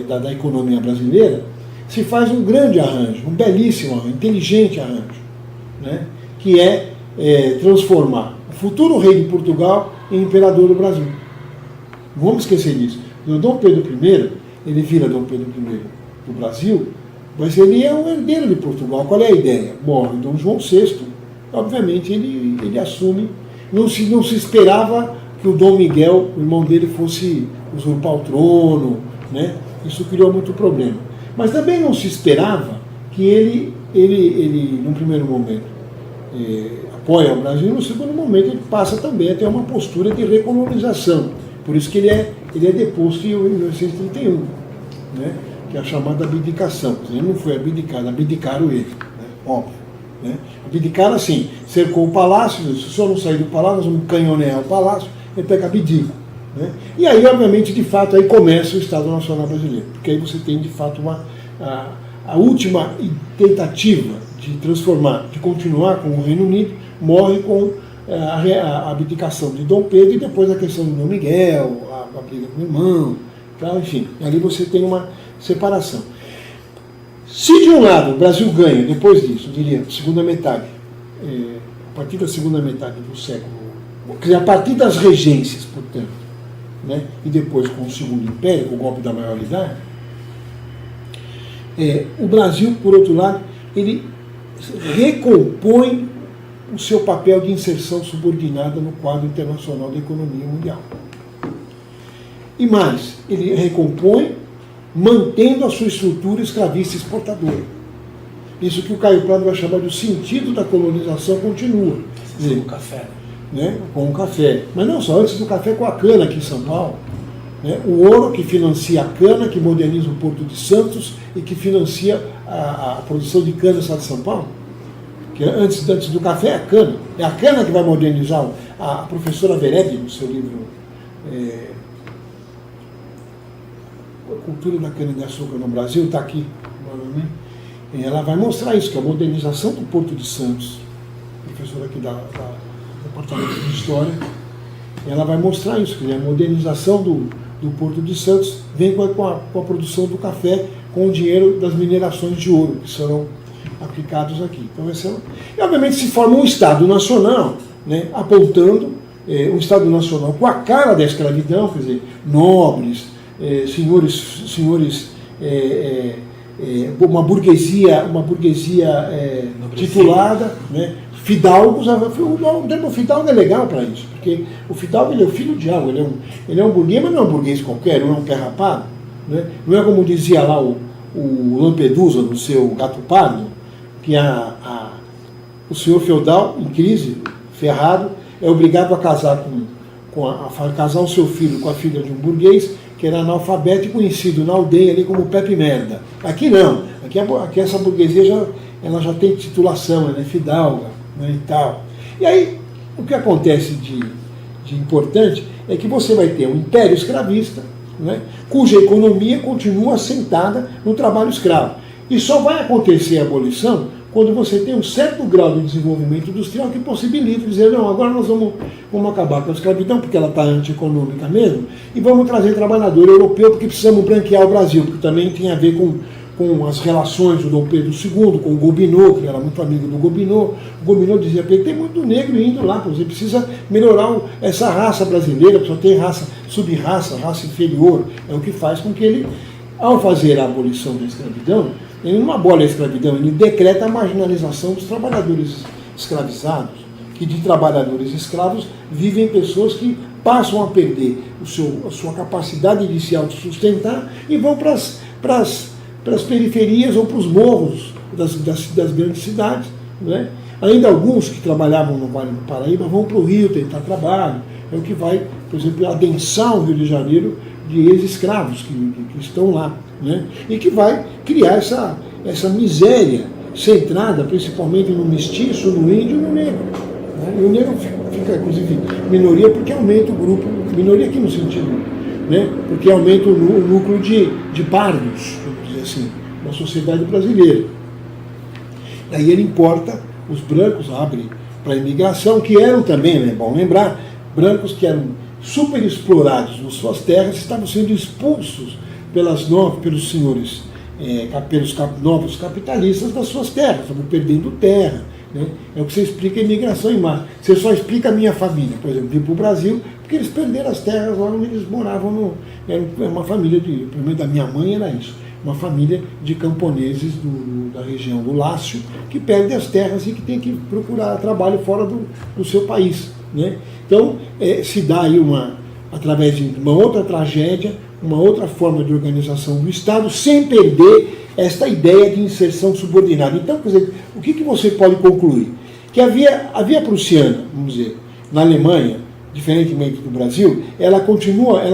da economia brasileira, se faz um grande arranjo, um belíssimo arranjo, inteligente arranjo, né? Que é transformar o futuro rei de Portugal em imperador do Brasil. Não vamos esquecer disso. O Dom Pedro I, ele vira Dom Pedro I do Brasil, mas ele é o herdeiro de Portugal. Qual é a ideia? Morre Dom João VI, obviamente ele assume. Não se esperava que o Dom Miguel, o irmão dele, fosse usurpar o trono, né? Isso criou muito problema. Mas também não se esperava que ele num primeiro momento, apoia o Brasil, no segundo momento ele passa também a ter uma postura de recolonização. Por isso que ele é deposto em 1931, né? Que é a chamada abdicação. Ele não foi abdicado, abdicaram ele, né? Óbvio. Né? Abdicaram assim, cercou o palácio, se o senhor não sair do palácio, nós vamos canhonear o palácio, ele pega abdica. Né? E aí, obviamente, de fato, aí começa o Estado Nacional Brasileiro, porque aí você tem, de fato, a última tentativa de transformar, de continuar com o Reino Unido, morre com a abdicação de Dom Pedro e depois a questão de Dom Miguel, a briga com o irmão, tá? Enfim, ali você tem uma separação. Se de um lado o Brasil ganha, depois disso, eu diria, segunda metade, a partir da segunda metade do século, quer dizer, a partir das regências, portanto, né, e depois com o Segundo Império, com o golpe da maioridade, o Brasil, por outro lado, ele recompõe o seu papel de inserção subordinada no quadro internacional da economia mundial. E mais, ele recompõe mantendo a sua estrutura escravista exportadora. Isso que o Caio Prado vai chamar de o sentido da colonização continua. Com o café. Né? Com o café. Mas não só, antes do café, com a cana aqui em São Paulo. Né? O ouro que financia a cana, que moderniza o Porto de Santos e que financia a produção de cana no estado de São Paulo. Que antes do café é a cana. É a cana que vai modernizar. A professora Vered, no seu livro A Cultura da Cana-de-Açúcar no Brasil, está aqui, ela vai mostrar isso, que a modernização do Porto de Santos, professora aqui do Departamento de História, ela vai mostrar isso, que a modernização do Porto de Santos vem com a produção do café, com o dinheiro das minerações de ouro, que serão aplicados aqui. Então, e obviamente se forma um Estado Nacional, né, apontando um Estado Nacional com a cara da escravidão, quer dizer, nobres, senhores, uma burguesia titulada, né, fidalgos. O termo fidalgo é legal para isso, porque o fidalgo ele é o filho de algo, ele é um burguês, mas não é um burguês qualquer, não é um pé rapado, né? Não é como dizia lá o Lampedusa no seu Gato Pardo, que o senhor feudal, em crise, ferrado, é obrigado a casar casar o seu filho com a filha de um burguês que era analfabeto e conhecido na aldeia ali como Pepe Merda. Aqui não, aqui essa burguesia ela já tem titulação, ela é fidalga, né, e tal. E aí, o que acontece de importante é que você vai ter um império escravista, né, cuja economia continua assentada no trabalho escravo. E só vai acontecer a abolição quando você tem um certo grau de desenvolvimento industrial que possibilita dizer, não, agora nós vamos acabar com a escravidão, porque ela está antieconômica mesmo, e vamos trazer trabalhador europeu, porque precisamos branquear o Brasil, porque também tem a ver com as relações do Dom Pedro II, com o Gobineau, que era muito amigo do Gobineau. O Gobineau dizia para ele, tem muito negro indo lá, você precisa melhorar essa raça brasileira, que só tem sub-raça, raça inferior, é o que faz com que ele, ao fazer a abolição da escravidão, ele não abole a escravidão, ele decreta a marginalização dos trabalhadores escravizados, que de trabalhadores escravos vivem pessoas que passam a perder a sua capacidade de se autossustentar e vão para as periferias ou para os morros das grandes cidades. Né? Ainda alguns que trabalhavam no Vale do Paraíba vão para o Rio tentar trabalho, é o que vai, por exemplo, adensar o Rio de Janeiro de ex-escravos que estão lá, né? E que vai criar essa miséria centrada principalmente no mestiço, no índio e no negro. Né? E o negro fica, inclusive, minoria porque aumenta o grupo, minoria aqui no sentido, né? Porque aumenta o núcleo de pardos, vamos dizer assim, da sociedade brasileira. Daí ele importa os brancos, abre para a imigração, que eram também, é bom lembrar, brancos que eram super explorados nas suas terras, estavam sendo expulsos pelos senhores, pelos novos capitalistas das suas terras, estavam perdendo terra. Né? É o que você explica a imigração em massa. Você só explica a minha família, por exemplo, vir para o Brasil, porque eles perderam as terras lá onde eles moravam. Era uma família, pelo menos da minha mãe era isso, uma família de camponeses da região do Lácio, que perde as terras e que tem que procurar trabalho fora do seu país. Né? Então, se dá aí através de uma outra tragédia, uma outra forma de organização do Estado, sem perder esta ideia de inserção subordinada. Então, quer dizer, o que você pode concluir? Que a via prussiana, vamos dizer, na Alemanha, diferentemente do Brasil, ela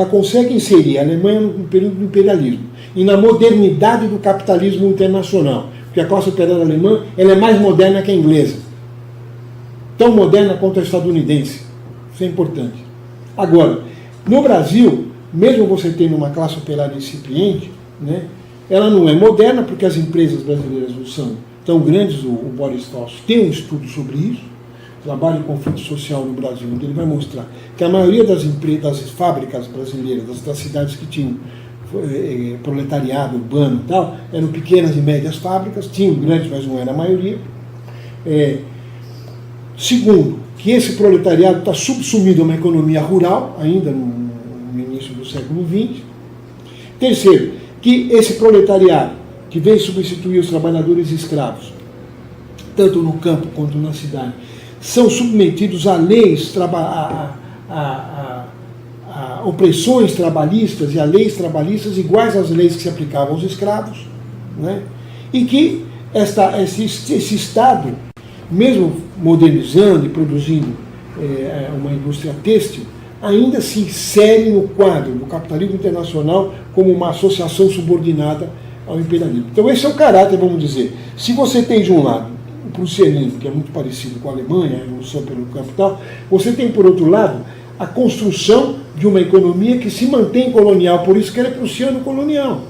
consegue inserir a Alemanha no período do imperialismo e na modernidade do capitalismo internacional, porque a classe operária alemã ela é mais moderna que a inglesa, tão moderna quanto a estadunidense. Isso é importante. Agora, no Brasil, mesmo você tendo uma classe operária incipiente, né, ela não é moderna porque as empresas brasileiras não são tão grandes. O Boris Fausto tem um estudo sobre isso, trabalho em conflito social no Brasil, onde ele vai mostrar que a maioria das fábricas brasileiras, das cidades que tinham proletariado urbano e tal, eram pequenas e médias fábricas, tinham grandes, mas não era a maioria. Segundo, que esse proletariado está subsumido a uma economia rural, ainda no início do século XX. Terceiro, que esse proletariado, que vem substituir os trabalhadores escravos, tanto no campo quanto na cidade, são submetidos a leis, a opressões trabalhistas e a leis trabalhistas iguais às leis que se aplicavam aos escravos, né? E que esse Estado, mesmo modernizando e produzindo uma indústria têxtil, ainda se insere no quadro do capitalismo internacional como uma associação subordinada ao imperialismo. Então esse é o caráter, vamos dizer. Se você tem de um lado o prussianismo, que é muito parecido com a Alemanha, a revolução pelo capital, você tem por outro lado a construção de uma economia que se mantém colonial, por isso que ela é prussiano-colonial.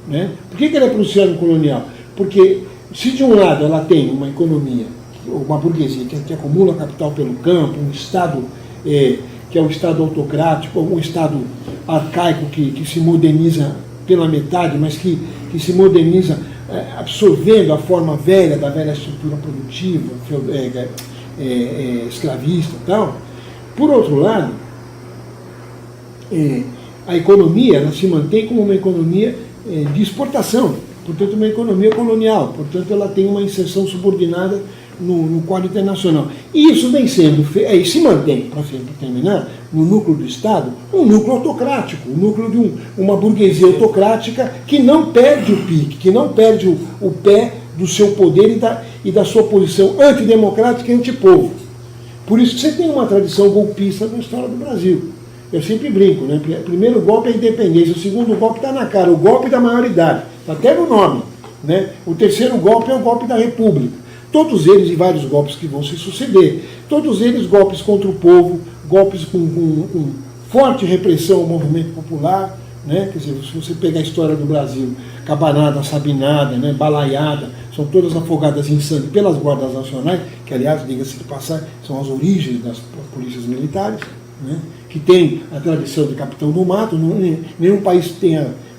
Né? Por que ela é prussiano-colonial? Porque se de um lado ela tem uma economia, uma burguesia que acumula capital pelo campo, um Estado que é um Estado autocrático, um Estado arcaico que se moderniza pela metade, mas que se moderniza absorvendo a forma velha da velha estrutura produtiva, escravista e tal. Por outro lado, a economia ela se mantém como uma economia de exportação, portanto uma economia colonial, portanto ela tem uma inserção subordinada no quadro internacional. E isso vem sendo feito, se mantém, para terminar, no núcleo do Estado, um núcleo autocrático, um núcleo de uma burguesia autocrática que não perde o pique, que não perde o pé do seu poder e da sua posição antidemocrática e antipovo. Por isso que você tem uma tradição golpista na história do Brasil. Eu sempre brinco, né? O primeiro golpe é a independência, o segundo golpe está na cara, o golpe da maioridade, está até no nome. Né? O terceiro golpe é o golpe da República. Todos eles e vários golpes que vão se suceder, todos eles golpes contra o povo, golpes com forte repressão ao movimento popular, né? Quer dizer, se você pegar a história do Brasil, Cabanada, Sabinada, né? Balaiada, são todas afogadas em sangue pelas guardas nacionais, que aliás, diga-se de passagem, são as origens das polícias militares, né? Que tem a tradição de capitão do mato, nenhum país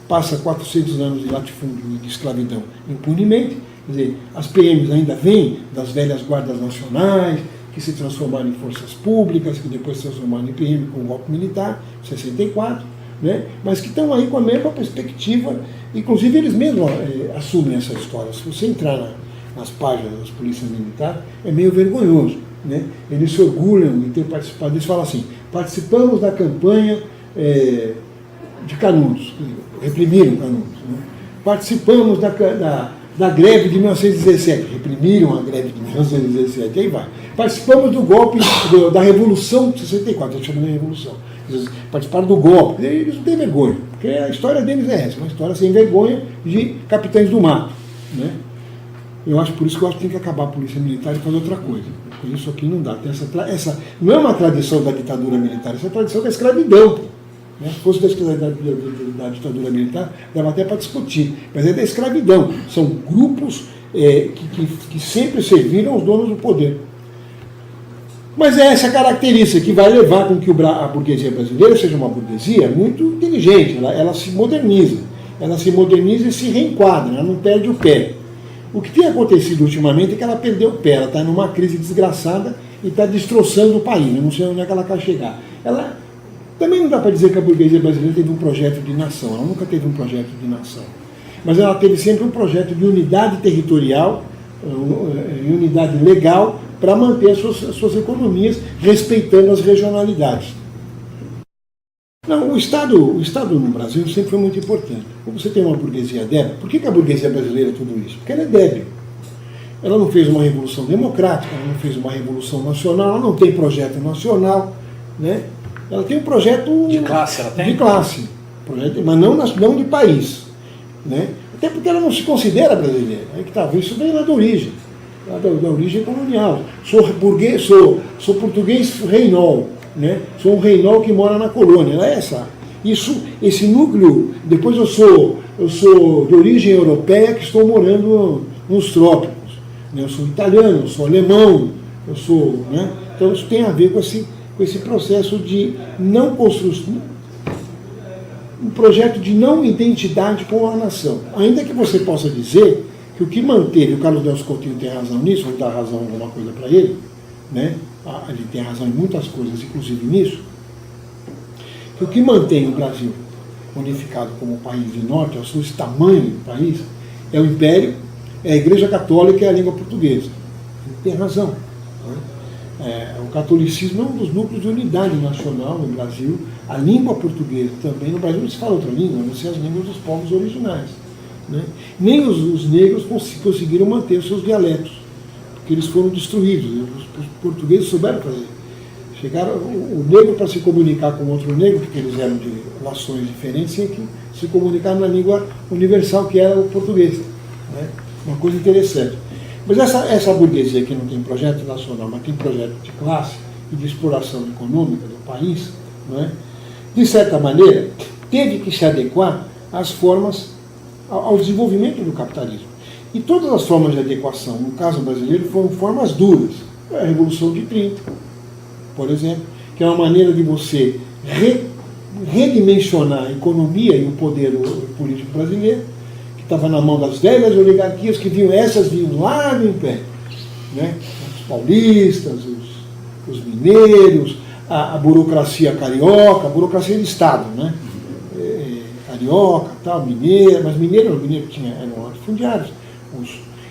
passa 400 anos de latifúndio e de escravidão impunemente. Quer dizer, as PMs ainda vêm das velhas guardas nacionais, que se transformaram em forças públicas, que depois se transformaram em PM com o golpe militar, 64, né? Mas que estão aí com a mesma perspectiva, inclusive eles mesmos assumem essa história. Se você entrar nas páginas das polícias militares, é meio vergonhoso. Né? Eles se orgulham de ter participado, eles falam assim, participamos da campanha de Canudos, reprimiram Canudos, né? Participamos da greve de 1917, reprimiram a greve de 1917, aí vai. Participamos do golpe, da Revolução de 64, eles chamam de Revolução. Eles participaram do golpe, eles não têm vergonha, porque a história deles é essa, uma história sem vergonha de capitães do mato. Né? Eu acho por isso que eu acho que tem que acabar a polícia militar e fazer outra coisa. Porque isso aqui não dá. Tem essa não é uma tradição da ditadura militar, isso é a tradição da escravidão. Né? Se fosse da ditadura militar, dava até para discutir. Mas é da escravidão. São grupos que sempre serviram aos donos do poder. Mas é essa característica que vai levar com que a burguesia brasileira seja uma burguesia muito inteligente. Ela se moderniza. Ela se moderniza e se reenquadra, ela não perde o pé. O que tem acontecido ultimamente é que ela perdeu o pé, ela está numa crise desgraçada e está destroçando o país. Eu não sei onde é que ela quer chegar. Também não dá para dizer que a burguesia brasileira teve um projeto de nação, ela nunca teve um projeto de nação. Mas ela teve sempre um projeto de unidade territorial, unidade legal, para manter as suas economias, respeitando as regionalidades. Não, o Estado no Brasil sempre foi muito importante. Como você tem uma burguesia débil, por que a burguesia brasileira é tudo isso? Porque ela é débil. Ela não fez uma revolução democrática, ela não fez uma revolução nacional, ela não tem projeto nacional, né? Ela tem um projeto de classe, ela tem? De classe, mas não de país, né? Até porque ela não se considera brasileira. É que talvez isso vem lá da origem, da origem colonial. Sou português reinol, né? Sou um reinol que mora na colônia. Ela é esse núcleo. Depois eu sou de origem europeia que estou morando nos trópicos. Né? Eu sou italiano, eu sou alemão, né? Então isso tem a ver com esse processo de não construção, um projeto de não identidade com a nação. Ainda que você possa dizer que o que manteve, o Carlos Delcio Coutinho tem razão nisso, vou dar razão em alguma coisa para ele, né? Ele tem razão em muitas coisas, inclusive nisso, que o que mantém o Brasil unificado como país de norte, ao sul, esse tamanho do país, é o Império, é a Igreja Católica e a língua portuguesa. Ele tem razão. O catolicismo é um dos núcleos de unidade nacional no Brasil, a língua portuguesa também. No Brasil não se fala outra língua, não sei as línguas dos povos originais. Né? Nem os negros conseguiram manter os seus dialetos, porque eles foram destruídos. Os portugueses souberam fazer. Chegaram, o negro, para se comunicar com outro negro, porque eles eram de nações diferentes, tinha que se comunicar na língua universal, que era o português. Né? Uma coisa interessante. Mas essa burguesia que não tem projeto nacional, mas tem projeto de classe e de exploração econômica do país, não é? De certa maneira, teve que se adequar às formas, ao desenvolvimento do capitalismo. E todas as formas de adequação, no caso brasileiro, foram formas duras. A Revolução de 30, por exemplo, que é uma maneira de você redimensionar a economia e o poder político brasileiro, estava na mão das velhas oligarquias que vinham lá do Império. Né? Os paulistas, os mineiros, a burocracia carioca, a burocracia de Estado, né? Carioca, tal, mineira, mas mineiro eram latifundiários.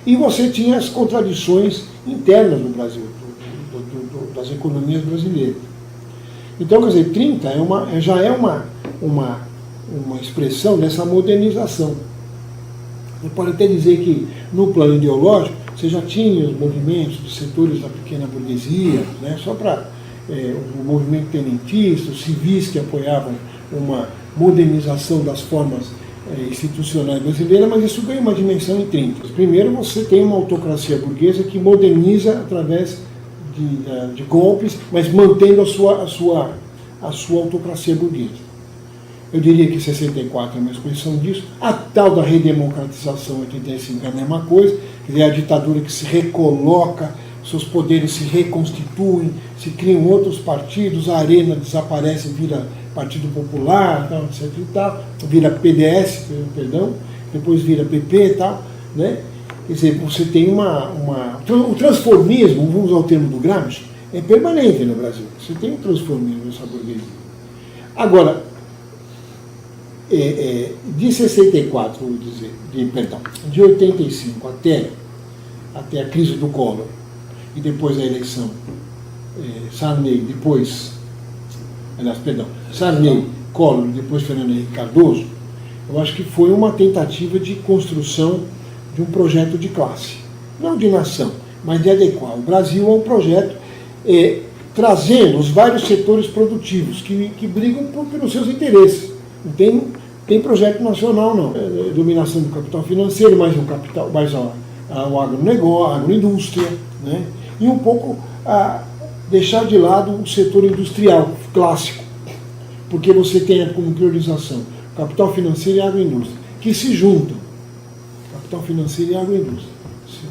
E você tinha as contradições internas no Brasil, das economias brasileiras. Então, quer dizer, 30 já é uma expressão dessa modernização. Você pode até dizer que, no plano ideológico, você já tinha os movimentos dos setores da pequena burguesia, né, só para o movimento tenentista, os civis que apoiavam uma modernização das formas institucionais brasileiras, mas isso ganha uma dimensão em 30. Primeiro, você tem uma autocracia burguesa que moderniza através de golpes, mas mantendo a sua autocracia burguesa. Eu diria que 64 é uma expressão disso. A tal da redemocratização, 85, é a mesma coisa. Quer dizer, a ditadura que se recoloca, seus poderes se reconstituem, se criam outros partidos, a Arena desaparece, vira Partido Popular, tal, etc. E tal, vira PDS, perdão, depois vira PP e tal. Né? Quer dizer, você tem o transformismo, vamos usar o termo do Gramsci, é permanente no Brasil. Você tem um transformismo nessa burguesia. Agora, de 64, vou dizer, de 85 até a crise do Collor, e depois a eleição Sarney, Collor, depois Fernando Henrique Cardoso, eu acho que foi uma tentativa de construção de um projeto de classe, não de nação, mas de adequar o Brasil a um projeto trazendo os vários setores produtivos que brigam pelos seus interesses. Não tem projeto nacional, não. Dominação do capital financeiro, mais o agronegócio, a agroindústria, né? E um pouco deixar de lado o setor industrial clássico, porque você tem como priorização capital financeiro e agroindústria, que se juntam. Capital financeiro e agroindústria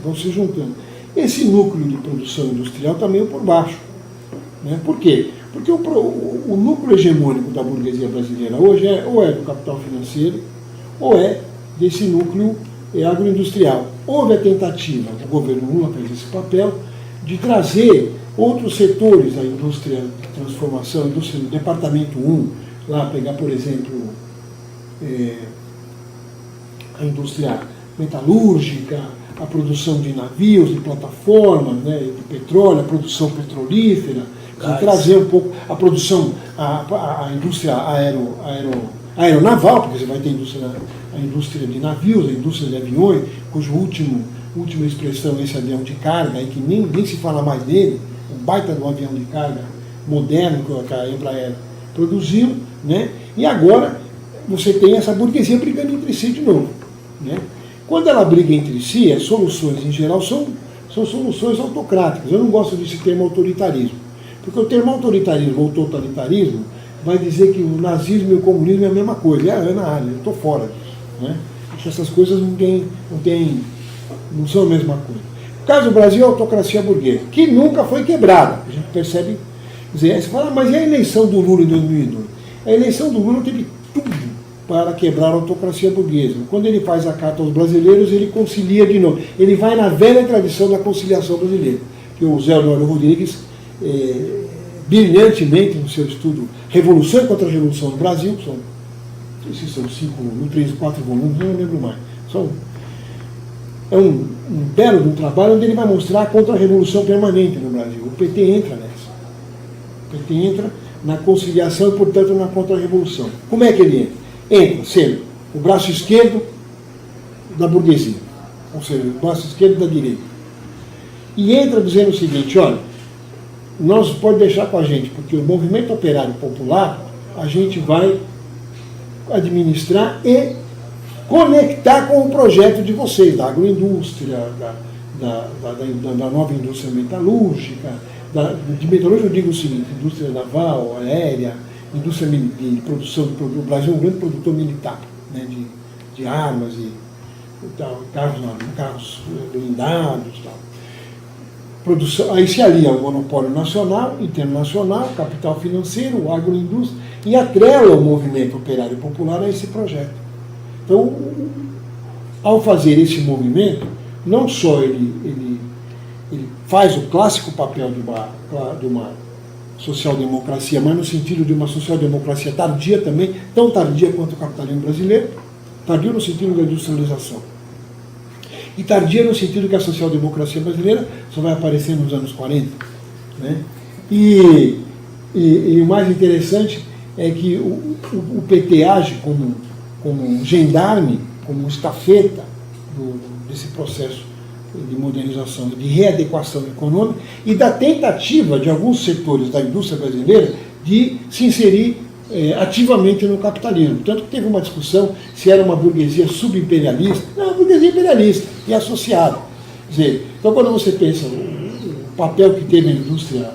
vão se juntando. Esse núcleo de produção industrial está meio por baixo. Né? Por quê? Porque o núcleo hegemônico da burguesia brasileira hoje ou é do capital financeiro, ou é desse núcleo agroindustrial. Houve a tentativa do governo Lula, fez esse papel, de trazer outros setores da indústria de transformação, indústria do departamento 1, lá pegar, por exemplo, a indústria metalúrgica, a produção de navios, de plataformas, né, de petróleo, a produção petrolífera, e trazer um pouco a produção, a indústria aeronaval, porque você vai ter a indústria de navios, a indústria de aviões, cuja última expressão é esse avião de carga, aí que nem se fala mais dele, um baita de um avião de carga moderno que a Embraer produziu, né? E agora você tem essa burguesia brigando entre si de novo. Né? Quando ela briga entre si, as soluções em geral são soluções autocráticas. Eu não gosto desse termo autoritarismo, porque o termo autoritarismo ou totalitarismo vai dizer que o nazismo e o comunismo é a mesma coisa. É a Ana Arendt, eu estou fora disso. Né? Porque essas coisas não são a mesma coisa. No caso do Brasil, é a autocracia burguesa, que nunca foi quebrada. A gente percebe. Quer dizer, você fala, mas e a eleição do Lula em 2002? A eleição do Lula teve tudo para quebrar a autocracia burguesa. Quando ele faz a carta aos brasileiros, ele concilia de novo. Ele vai na velha tradição da conciliação brasileira, que o Zé Honório Rodrigues, brilhantemente no seu estudo Revolução e Contra-Revolução no Brasil, não sei se são 5, 3 ou 4 volumes, não lembro mais. É um belo trabalho onde ele vai mostrar a contra-revolução permanente no Brasil. O PT entra nessa. O PT entra na conciliação e, portanto, na contra-revolução. Como é que ele entra? Entra sendo o braço esquerdo da burguesia, ou seja, o braço esquerdo da direita. E entra dizendo o seguinte, olha, nós pode deixar com a gente, porque o movimento operário popular a gente vai administrar e conectar com o projeto de vocês, da agroindústria, da nova indústria metalúrgica, de metalúrgica eu digo o seguinte, indústria naval, aérea, indústria de produção, o Brasil é um grande produtor militar, né, de armas e tal, carros blindados e tal. Produção, aí se alia o monopólio nacional, internacional, capital financeiro, agroindústria, e atrela o movimento operário popular a esse projeto. Então, ao fazer esse movimento, não só ele faz o clássico papel de uma social-democracia, mas no sentido de uma social-democracia tardia também, tão tardia quanto o capitalismo brasileiro, tardio no sentido da industrialização. E tardia no sentido que a social-democracia brasileira só vai aparecer nos anos 40. Né? E o mais interessante é que o PT age como gendarme, como estafeta desse processo de modernização, de readequação econômica e da tentativa de alguns setores da indústria brasileira de se inserir ativamente no capitalismo. Tanto que teve uma discussão se era uma burguesia subimperialista. Não, uma burguesia imperialista e associada. Quer dizer, então quando você pensa o papel que teve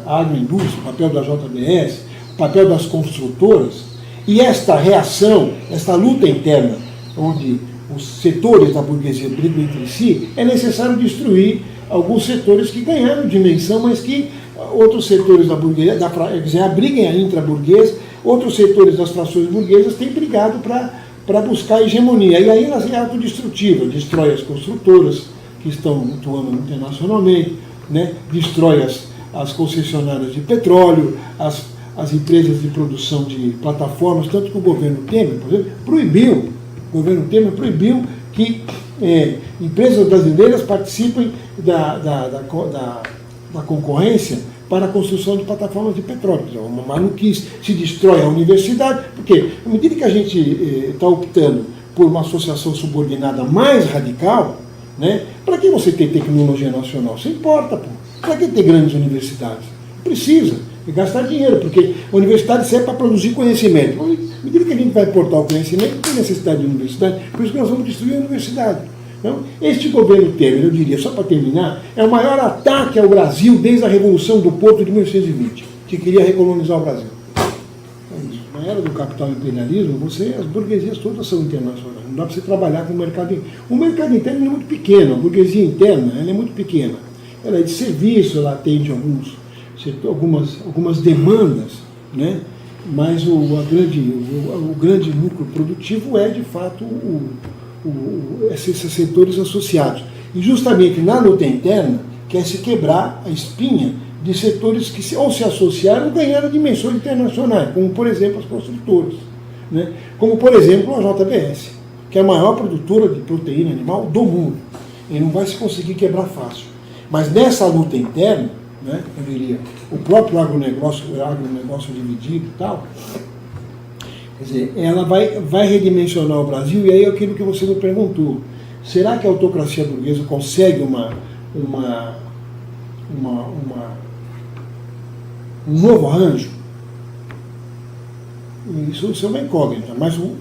a agroindústria, o papel da JBS, o papel das construtoras, e esta reação, esta luta interna, onde os setores da burguesia brigam entre si, é necessário destruir alguns setores que ganharam dimensão, mas que outros setores da burguesia, quer dizer, a briga intra-burguesa, outros setores das frações burguesas têm brigado para buscar hegemonia. E aí ela é autodestrutiva, destrói as construtoras que estão atuando internacionalmente, né? Destrói as concessionárias de petróleo, as empresas de produção de plataformas, tanto que o governo Temer, por exemplo, proibiu que empresas brasileiras participem da concorrência para a construção de plataformas de petróleo. É uma maluquice, se destrói a universidade, porque à medida que a gente está optando por uma associação subordinada mais radical, né, para que você ter tecnologia nacional? Você importa, pô. Para que ter grandes universidades? Precisa. E gastar dinheiro, porque a universidade serve para produzir conhecimento. À medida que a gente vai importar o conhecimento, não tem necessidade de universidade, por isso que nós vamos destruir a universidade. Então, este governo Temer, eu diria, só para terminar, é o maior ataque ao Brasil desde a Revolução do Porto de 1920, que queria recolonizar o Brasil. É isso. Na era do capital e imperialismo, as burguesias todas são internacionais. Não dá para você trabalhar com o mercado interno. O mercado interno é muito pequeno, a burguesia interna ela é muito pequena. Ela é de serviço, ela atende algumas demandas, né? Mas o grande núcleo produtivo é, de fato, esses setores associados. E justamente na luta interna quer se quebrar a espinha de setores que ou se associaram ou ganharam dimensões internacionais, como, por exemplo, as construtoras, né? Como, por exemplo, a JBS, que é a maior produtora de proteína animal do mundo. E não vai se conseguir quebrar fácil. Mas nessa luta interna, né, eu diria, o próprio agronegócio dividido e tal, quer dizer, ela vai redimensionar o Brasil, e aí é aquilo que você me perguntou. Será que a autocracia burguesa consegue um novo arranjo? Isso é uma incógnita, mas o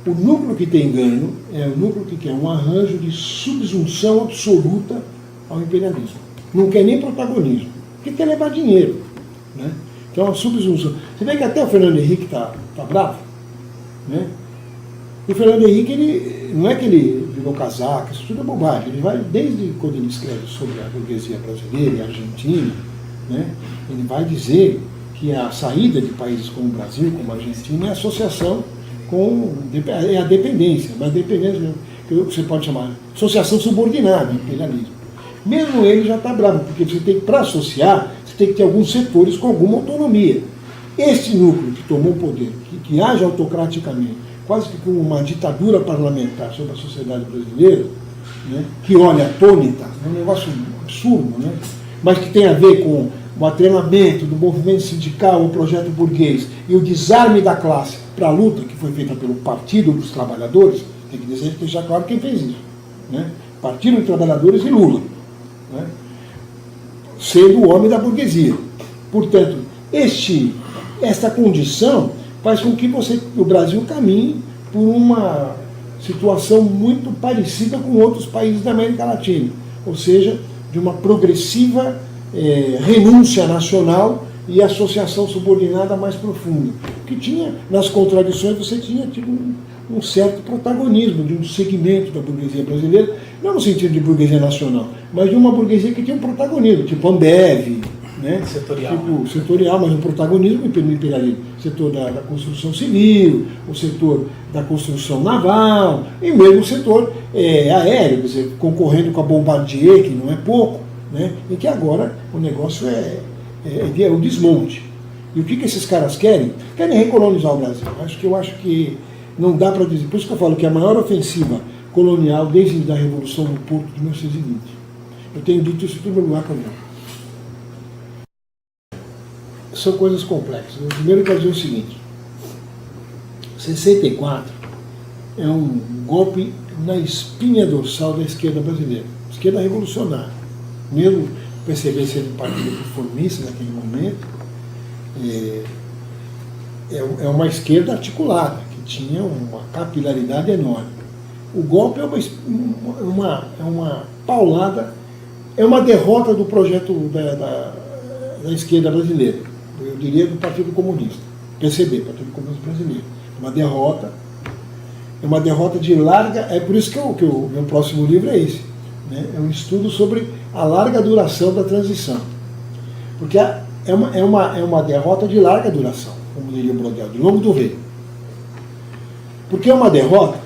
núcleo que tem ganho é o núcleo que quer um arranjo de subsunção absoluta ao imperialismo. Não quer nem protagonismo, porque quer levar dinheiro, né? Então a subsunção. Você vê que até o Fernando Henrique está bravo, né? E o Fernando Henrique, ele, não é que ele virou casaca, isso tudo é bobagem. Ele vai, desde quando ele escreve sobre a burguesia brasileira e argentina, né? Ele vai dizer que a saída de países como o Brasil, como a Argentina, é a associação é a dependência, mas dependência que você pode chamar de associação subordinada ao imperialismo. Mesmo ele já está bravo, porque você tem que, para associar, você tem que ter alguns setores com alguma autonomia. Este núcleo que tomou o poder, que age autocraticamente, quase que como uma ditadura parlamentar sobre a sociedade brasileira, né, que olha atônita, é um negócio absurdo, né, mas que tem a ver com o atrelamento do movimento sindical, o projeto burguês e o desarme da classe para a luta que foi feita pelo Partido dos Trabalhadores, tem que deixar claro quem fez isso, né? Partido dos Trabalhadores e Lula, né? Sendo o homem da burguesia. Portanto, esta condição faz com que o Brasil caminhe por uma situação muito parecida com outros países da América Latina, ou seja, de uma progressiva renúncia nacional e associação subordinada mais profunda. Que tinha, nas contradições, você tinha tipo, um certo protagonismo de um segmento da burguesia brasileira, não no sentido de burguesia nacional, mas de uma burguesia que tinha um protagonismo, tipo Ambev, né? Setorial, mas um protagonismo no imperialismo. O setor da construção civil, o setor da construção naval, e mesmo o setor aéreo, quer dizer, concorrendo com a Bombardier, que não é pouco, né? E que agora o negócio é o desmonte. E o que esses caras querem? Querem recolonizar o Brasil. Eu acho que não dá para dizer. Por isso que eu falo que a maior ofensiva colonial desde a Revolução do Porto de 1920. Eu tenho dito isso em todo lugar que eu venho. São coisas complexas. Primeiro eu quero dizer o seguinte: 64 é um golpe na espinha dorsal da esquerda brasileira, esquerda revolucionária. Mesmo perceber ser um partido reformista naquele momento, é uma esquerda articulada, que tinha uma capilaridade enorme. O golpe é uma paulada, é uma derrota do projeto da esquerda brasileira, eu diria do Partido Comunista, PCB, Partido Comunista Brasileiro. É uma derrota de larga, é por isso que o meu próximo livro é esse, né? É um estudo sobre a larga duração da transição. Porque é uma derrota de larga duração, como diria o Brodel, de longo do veio. Porque é uma derrota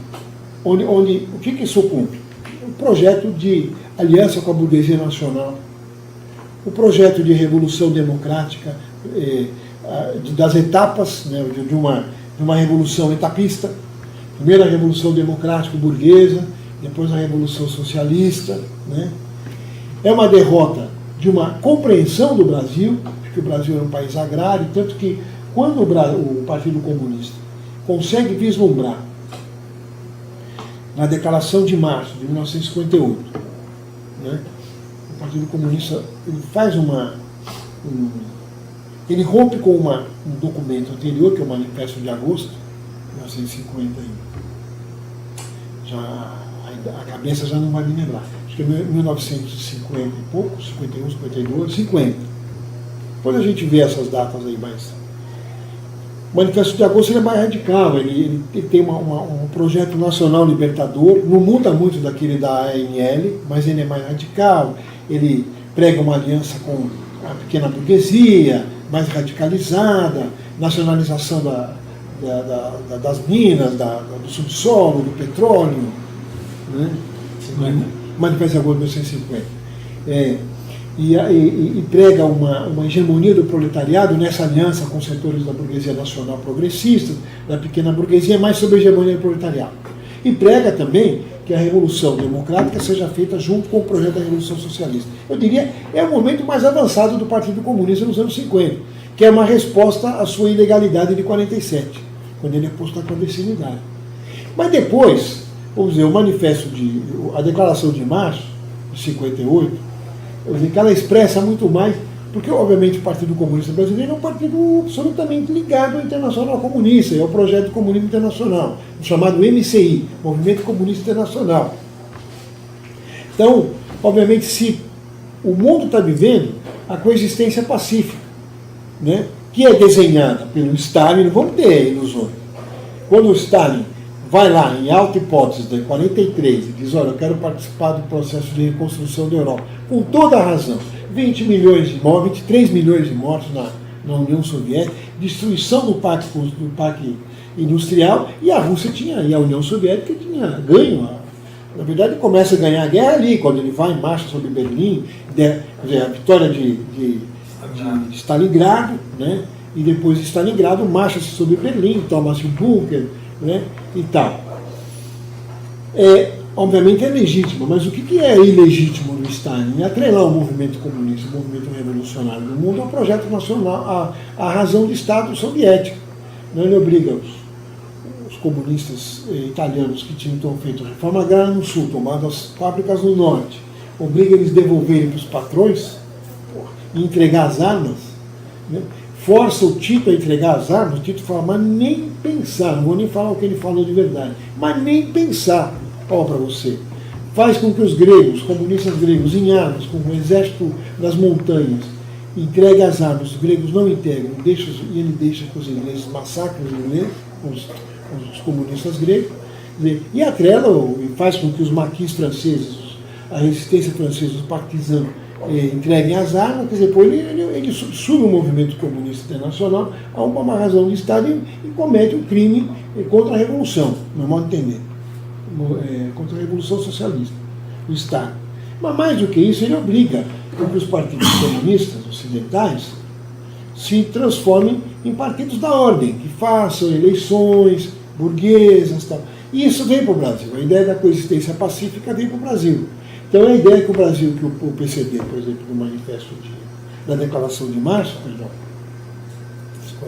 onde o que isso cumpre? O projeto de aliança com a burguesia nacional, o projeto de revolução democrática, das etapas, né, de uma revolução etapista, primeiro a revolução democrática burguesa, depois a revolução socialista, né? É uma derrota de uma compreensão do Brasil, que o Brasil é um país agrário, tanto que quando o Partido Comunista consegue vislumbrar na Declaração de Março de 1958, né, o Partido Comunista ele faz ele rompe com um documento anterior, que é o Manifesto de Agosto de 1950. A cabeça já não vai me lembrar. Acho que é 1950 e pouco, 51, 52, 50. Depois a gente vê essas datas aí, mas O Manifesto de Agosto ele é mais radical, ele tem um projeto nacional libertador, não muda muito daquele da ANL, mas ele é mais radical, ele prega uma aliança com a pequena burguesia, mais radicalizada, nacionalização das minas, do subsolo, do petróleo, né? Manifesto de Agosto de 1950. E prega uma hegemonia do proletariado nessa aliança com setores da burguesia nacional progressista, da pequena burguesia, mais sobre a hegemonia do proletariado. E prega também que a Revolução Democrática seja feita junto com o projeto da Revolução Socialista. Eu diria, é o momento mais avançado do Partido Comunista nos anos 50, que é uma resposta à sua ilegalidade de 47, quando ele é posto à clandestinidade. Mas depois, vamos dizer, a Declaração de Março, de 58, que ela expressa muito mais, porque obviamente o Partido Comunista Brasileiro é um partido absolutamente ligado ao Internacional Comunista, é o Projeto Comunismo Internacional, chamado MCI, Movimento Comunista Internacional. Então, obviamente, se o mundo está vivendo a coexistência pacífica, né, que é desenhada pelo Stalin, não vamos ter ilusões. Quando o Stalin vai lá, em alta hipótese, de 43, e diz, olha, eu quero participar do processo de reconstrução da Europa, com toda a razão, 23 milhões de mortos na União Soviética, destruição do parque industrial, e a Rússia e a União Soviética tinha ganho. Na verdade, começa a ganhar a guerra ali, quando ele vai em marcha sobre Berlim, a vitória de Stalingrado, né? E depois de Stalingrado, marcha-se sobre Berlim, toma-se o bunker, né, e tal. Obviamente é legítimo, mas o que é ilegítimo no Stalin? É atrelar o movimento comunista, o movimento revolucionário do mundo ao projeto nacional, à razão de Estado soviética. Ele obriga os comunistas italianos que tinham feito a reforma agrária no sul, tomado as fábricas no norte, obriga eles a devolverem para os patrões e entregar as armas, né? Força o Tito a entregar as armas, o Tito fala, mas nem pensar, não vou nem falar o que ele falou de verdade, mas nem pensar, para você. Faz com que os gregos, comunistas gregos, em armas, com o exército das montanhas, entreguem as armas, os gregos não integram, e ele deixa que os ingleses massacrem os ingleses, os comunistas gregos, e atrela, e faz com que os maquis franceses, a resistência francesa, os partisanos, entreguem as armas, quer dizer, ele subsume o movimento comunista internacional a uma razão de Estado e comete um crime contra a Revolução, no modo de entender, contra a Revolução Socialista, o Estado. Mas mais do que isso, ele obriga que os partidos comunistas ocidentais se transformem em partidos da ordem, que façam eleições burguesas e tal. E isso veio para o Brasil, a ideia da coexistência pacífica veio para o Brasil. Então a ideia que o Brasil, que o PCB, por exemplo, no manifesto da Declaração de Março, perdão,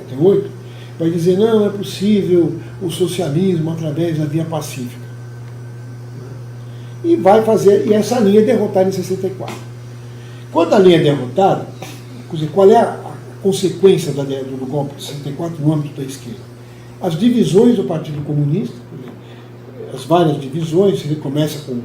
58, vai dizer, não, é possível o socialismo através da via pacífica. E vai fazer, e essa linha é derrotada em 64. Quando a linha é derrotada, qual é a consequência do golpe de 64 no âmbito da esquerda? As divisões do Partido Comunista, as várias divisões, ele começa com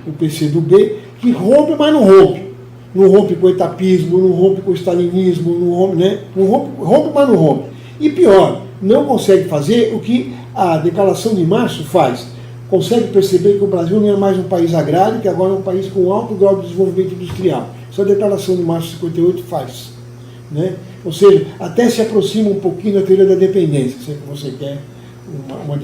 o PCdoB, que rompe, mas não rompe. Não rompe com o etapismo, não rompe com o stalinismo, não rompe, né? Rompe, mas não rompe. E pior, não consegue fazer o que a Declaração de Março faz. Consegue perceber que o Brasil não é mais um país agrário, que agora é um país com alto grau de desenvolvimento industrial. Isso a Declaração de Março de 58 faz. Né? Ou seja, até se aproxima um pouquinho da teoria da dependência, se você quer uma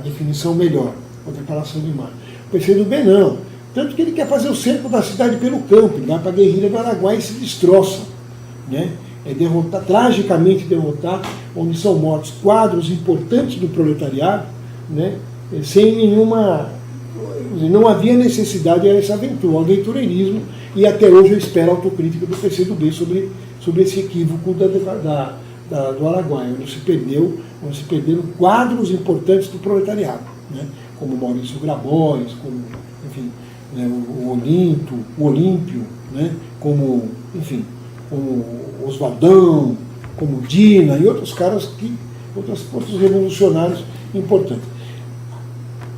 definição melhor, a Declaração de Março. O PCdoB não. Tanto que ele quer fazer o cerco da cidade pelo campo, ele vai para a guerrilha do Araguaia e se destroça. Né? É derrotar, tragicamente derrotar, onde são mortos quadros importantes do proletariado, né? Sem nenhuma... Não havia necessidade dessa aventura, o aventureirismo, e até hoje eu espero a autocrítica do PCdoB sobre esse equívoco do Araguaia, onde se perderam quadros importantes do proletariado, né? Como Maurício Grabois, como, enfim, né, o Olímpio, né, como o Oswaldão, como Dina e outros caras, outros revolucionários importantes.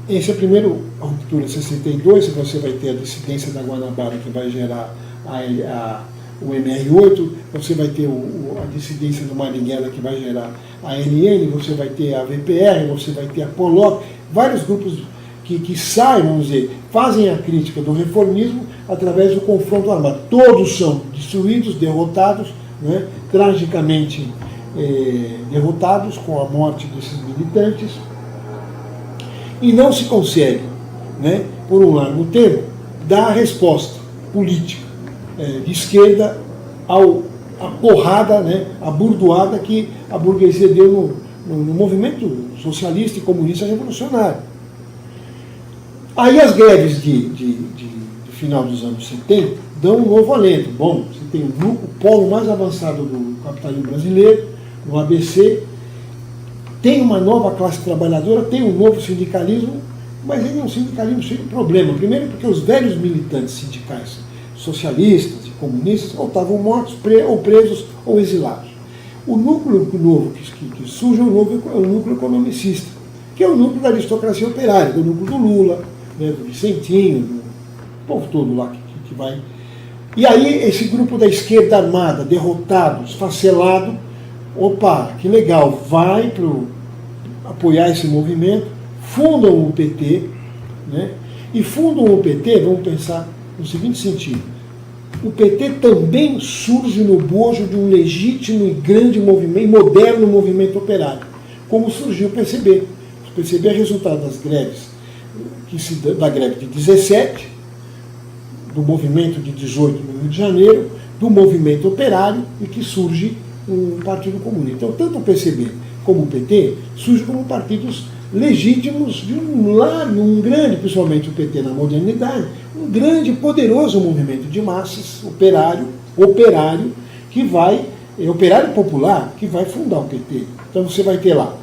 Esse é a primeira ruptura, 62, você vai ter a dissidência da Guanabara, que vai gerar o MR8, você vai ter a dissidência do Marighella, que vai gerar a ANN, você vai ter a VPR, você vai ter a POLOP, vários grupos que saem, vamos dizer, fazem a crítica do reformismo através do confronto armado. Todos são destruídos, derrotados, né, tragicamente derrotados com a morte desses militantes, e não se consegue, né, por um largo tempo, dar a resposta política de esquerda à porrada, né, à burdoada que a burguesia deu no movimento socialista e comunista revolucionário. Aí as greves do final dos anos 70 dão um novo alento. Bom, você tem o polo mais avançado do capitalismo brasileiro, no ABC, tem uma nova classe trabalhadora, tem um novo sindicalismo, mas ele é um sindicalismo cheio de problema. Primeiro porque os velhos militantes sindicais, socialistas e comunistas, ou estavam mortos, ou presos, ou exilados. O núcleo novo que surge é o núcleo economicista, que é o núcleo da aristocracia operária, do núcleo do Lula, né, do Vicentinho, do povo todo lá que vai. E aí esse grupo da esquerda armada, derrotado, esfacelado, opa, que legal, vai apoiar esse movimento, fundam o PT, né, e fundam o PT, vamos pensar no seguinte sentido: o PT também surge no bojo de um legítimo e grande movimento, moderno movimento operário, como surgiu o PCB. O PCB é resultado das greves, da greve de 17, do movimento de 18 no Rio de Janeiro, do movimento operário, e que surge um partido comunista. Então, tanto o PCB como o PT surgem como partidos legítimos de um grande, principalmente o PT na modernidade, um grande e poderoso movimento de massas, operário popular, que vai fundar o PT. Então você vai ter lá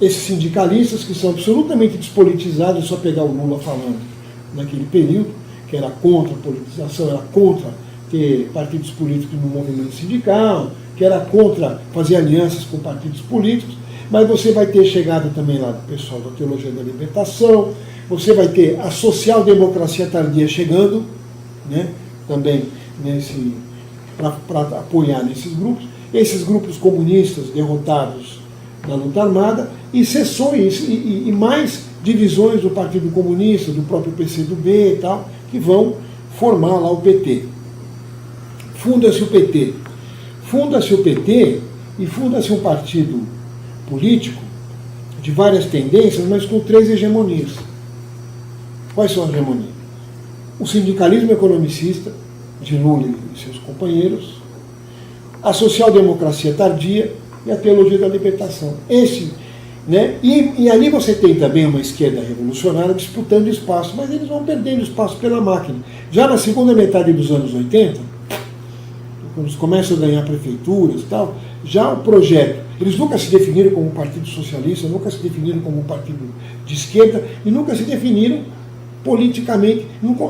esses sindicalistas que são absolutamente despolitizados, é só pegar o Lula falando naquele período, que era contra a politização, era contra ter partidos políticos no movimento sindical, que era contra fazer alianças com partidos políticos, mas você vai ter chegado também lá do pessoal da teologia da libertação, você vai ter a social-democracia tardia chegando, né, também para apoiar nesses grupos, esses grupos comunistas derrotados na luta armada, e seções e mais divisões do Partido Comunista, do próprio PCdoB e tal, que vão formar lá o PT. Funda-se o PT e funda-se um partido político de várias tendências, mas com 3 hegemonias. Quais são as hegemonias? O sindicalismo economicista, de Lula e seus companheiros, a social-democracia tardia e a teologia da libertação. Né? E ali você tem também uma esquerda revolucionária disputando espaço, mas eles vão perdendo espaço pela máquina. Já na segunda metade dos anos 80, quando eles começam a ganhar prefeituras e tal, já o projeto, eles nunca se definiram como partido socialista, nunca se definiram como partido de esquerda e nunca se definiram politicamente.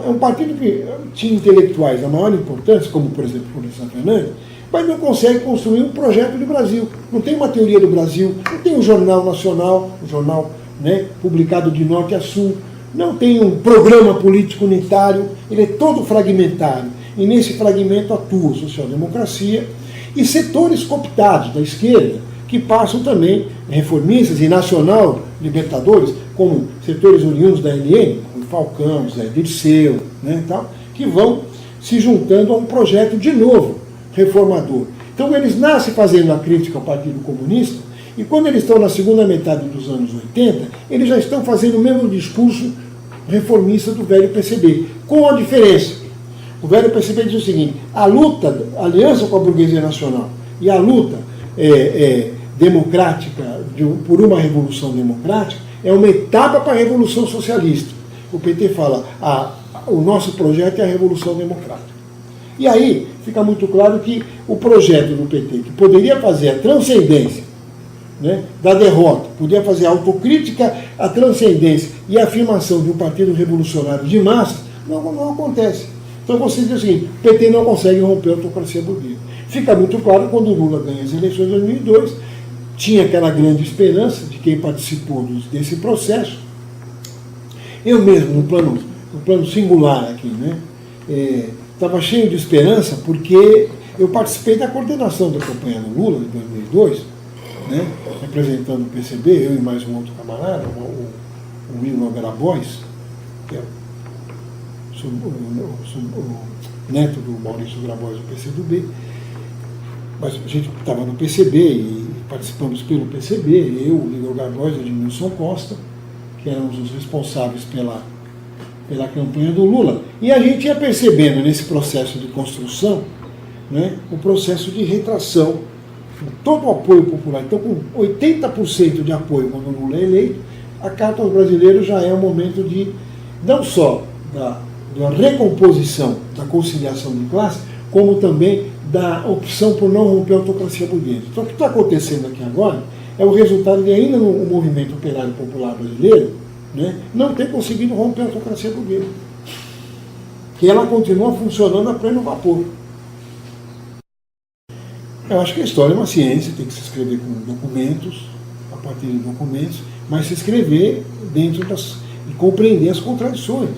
É um partido que tinha intelectuais da maior importância, como por exemplo o Florestan Fernandes, mas não consegue construir um projeto de Brasil. Não tem uma teoria do Brasil, não tem um jornal nacional, um jornal, né, publicado de norte a sul, não tem um programa político unitário, ele é todo fragmentário. E nesse fragmento atua a social-democracia e setores cooptados da esquerda, que passam também reformistas e nacional-libertadores, como setores oriundos da ANN, como Falcão, Zé Dirceu, né, tal, que vão se juntando a um projeto de novo reformador. Então eles nascem fazendo a crítica ao Partido Comunista, e quando eles estão na segunda metade dos anos 80, eles já estão fazendo o mesmo discurso reformista do velho PCB, com a diferença. O velho PCB diz o seguinte: a luta, a aliança com a burguesia nacional e a luta democrática, por uma revolução democrática, é uma etapa para a revolução socialista. O PT fala, o nosso projeto é a revolução democrática. E aí fica muito claro que o projeto do PT, que poderia fazer a transcendência, né, da derrota, podia fazer a autocrítica, a transcendência e a afirmação de um partido revolucionário de massa, não acontece. Então você diz o seguinte: o PT não consegue romper a autocracia burguesa. Fica muito claro quando o Lula ganha as eleições de 2002, tinha aquela grande esperança de quem participou desse processo. Eu mesmo, no plano singular aqui, né, estava cheio de esperança, porque Eu participei da coordenação da campanha do Lula, em 2002, né, representando o PCB, eu e mais um outro camarada, o Igor Grabois, que é o neto do Maurício Grabois do PCdoB. Mas a gente estava no PCB e participamos pelo PCB, eu, o Igor Grabois e o Edmilson Costa, que éramos os responsáveis pela campanha do Lula. E a gente ia percebendo nesse processo de construção, né, o processo de retração, todo o apoio popular. Então, com 80% de apoio quando o Lula é eleito, a Carta aos Brasileiros já é um momento de, não só da recomposição, da conciliação de classe, como também da opção por não romper a autocracia burguesa. Então, o que está acontecendo aqui agora é o resultado de ainda no movimento operário popular brasileiro, né, não ter conseguido romper a autocracia burguesa. Que ela continua funcionando a pleno vapor. Eu acho que a história é uma ciência, tem que se escrever com documentos, a partir de documentos, mas se escrever dentro e compreender as contradições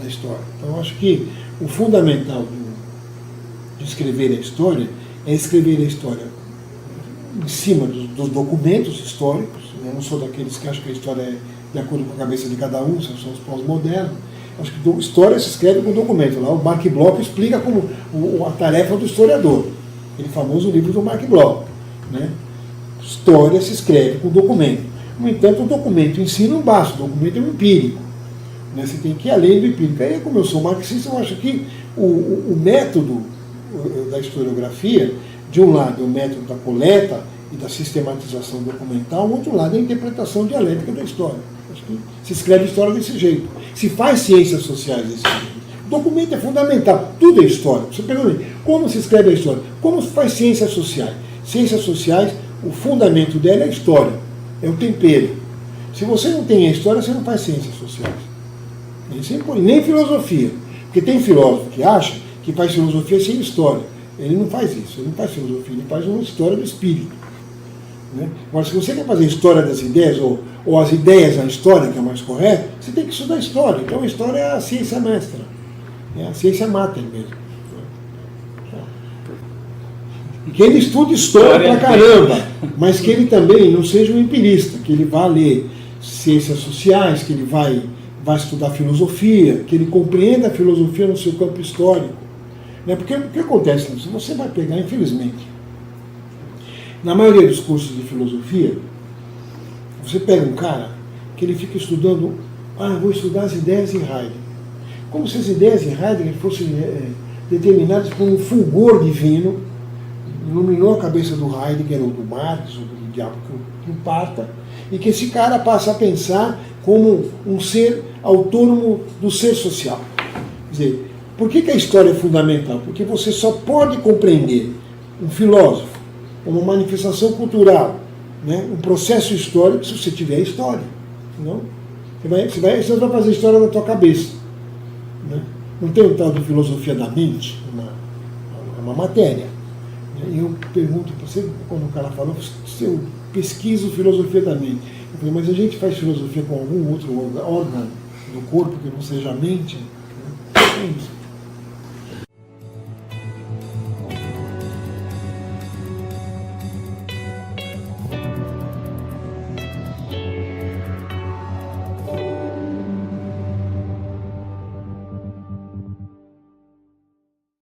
da história. Então, eu acho que o fundamental de escrever a história é escrever a história em cima dos documentos históricos. Eu não sou daqueles que acham que a história é de acordo com a cabeça de cada um, são os pós-modernos. Acho que história se escreve com documento. Lá o Mark Bloch explica como a tarefa do historiador. Aquele famoso livro do Mark Bloch. Né? História se escreve com documento. No entanto, o documento em si não basta, o documento é um empírico. Né? Você tem que ir além do empírico. Aí, como eu sou marxista, eu acho que o método da historiografia, de um lado é o método da coleta e da sistematização documental, do outro lado é a interpretação dialética da história. Acho que se escreve história desse jeito. Se faz ciências sociais desse jeito. O documento é fundamental. Tudo é história. Você pergunta, como se escreve a história? Como se faz ciências sociais? Ciências sociais, o fundamento dela é a história. É o tempero. Se você não tem a história, você não faz ciências sociais. Nem filosofia. Porque tem filósofo que acha que faz filosofia sem história. Ele não faz isso. Ele não faz filosofia. Ele faz uma história do espírito. Né? Agora, se você quer fazer história das ideias, ou as ideias na história, que é mais correto, você tem que estudar história. Então a história é a ciência mestra. É a ciência mater mesmo. E que ele estude história pra caramba, mas que ele também não seja um empirista, que ele vá ler ciências sociais, que ele vai estudar filosofia, que ele compreenda a filosofia no seu campo histórico. Né? Porque o que acontece? Você vai pegar, infelizmente, na maioria dos cursos de filosofia, você pega um cara que ele fica estudando, vou estudar as ideias de Heidegger. Como se as ideias de Heidegger fossem determinadas por um fulgor divino, iluminou a cabeça do Heidegger, ou do Marx, ou do diabo que o parta, e que esse cara passa a pensar como um ser autônomo do ser social. Quer dizer, por que a história é fundamental? Porque você só pode compreender um filósofo, uma manifestação cultural, né, um processo histórico, se você tiver história. Senão, você vai fazer história na tua cabeça. Né? Não tem o tal de filosofia da mente, uma matéria. E eu pergunto para você, quando o cara falou, se eu pesquiso filosofia da mente. Eu falei, mas a gente faz filosofia com algum outro órgão do corpo que não seja a mente? Né? É isso.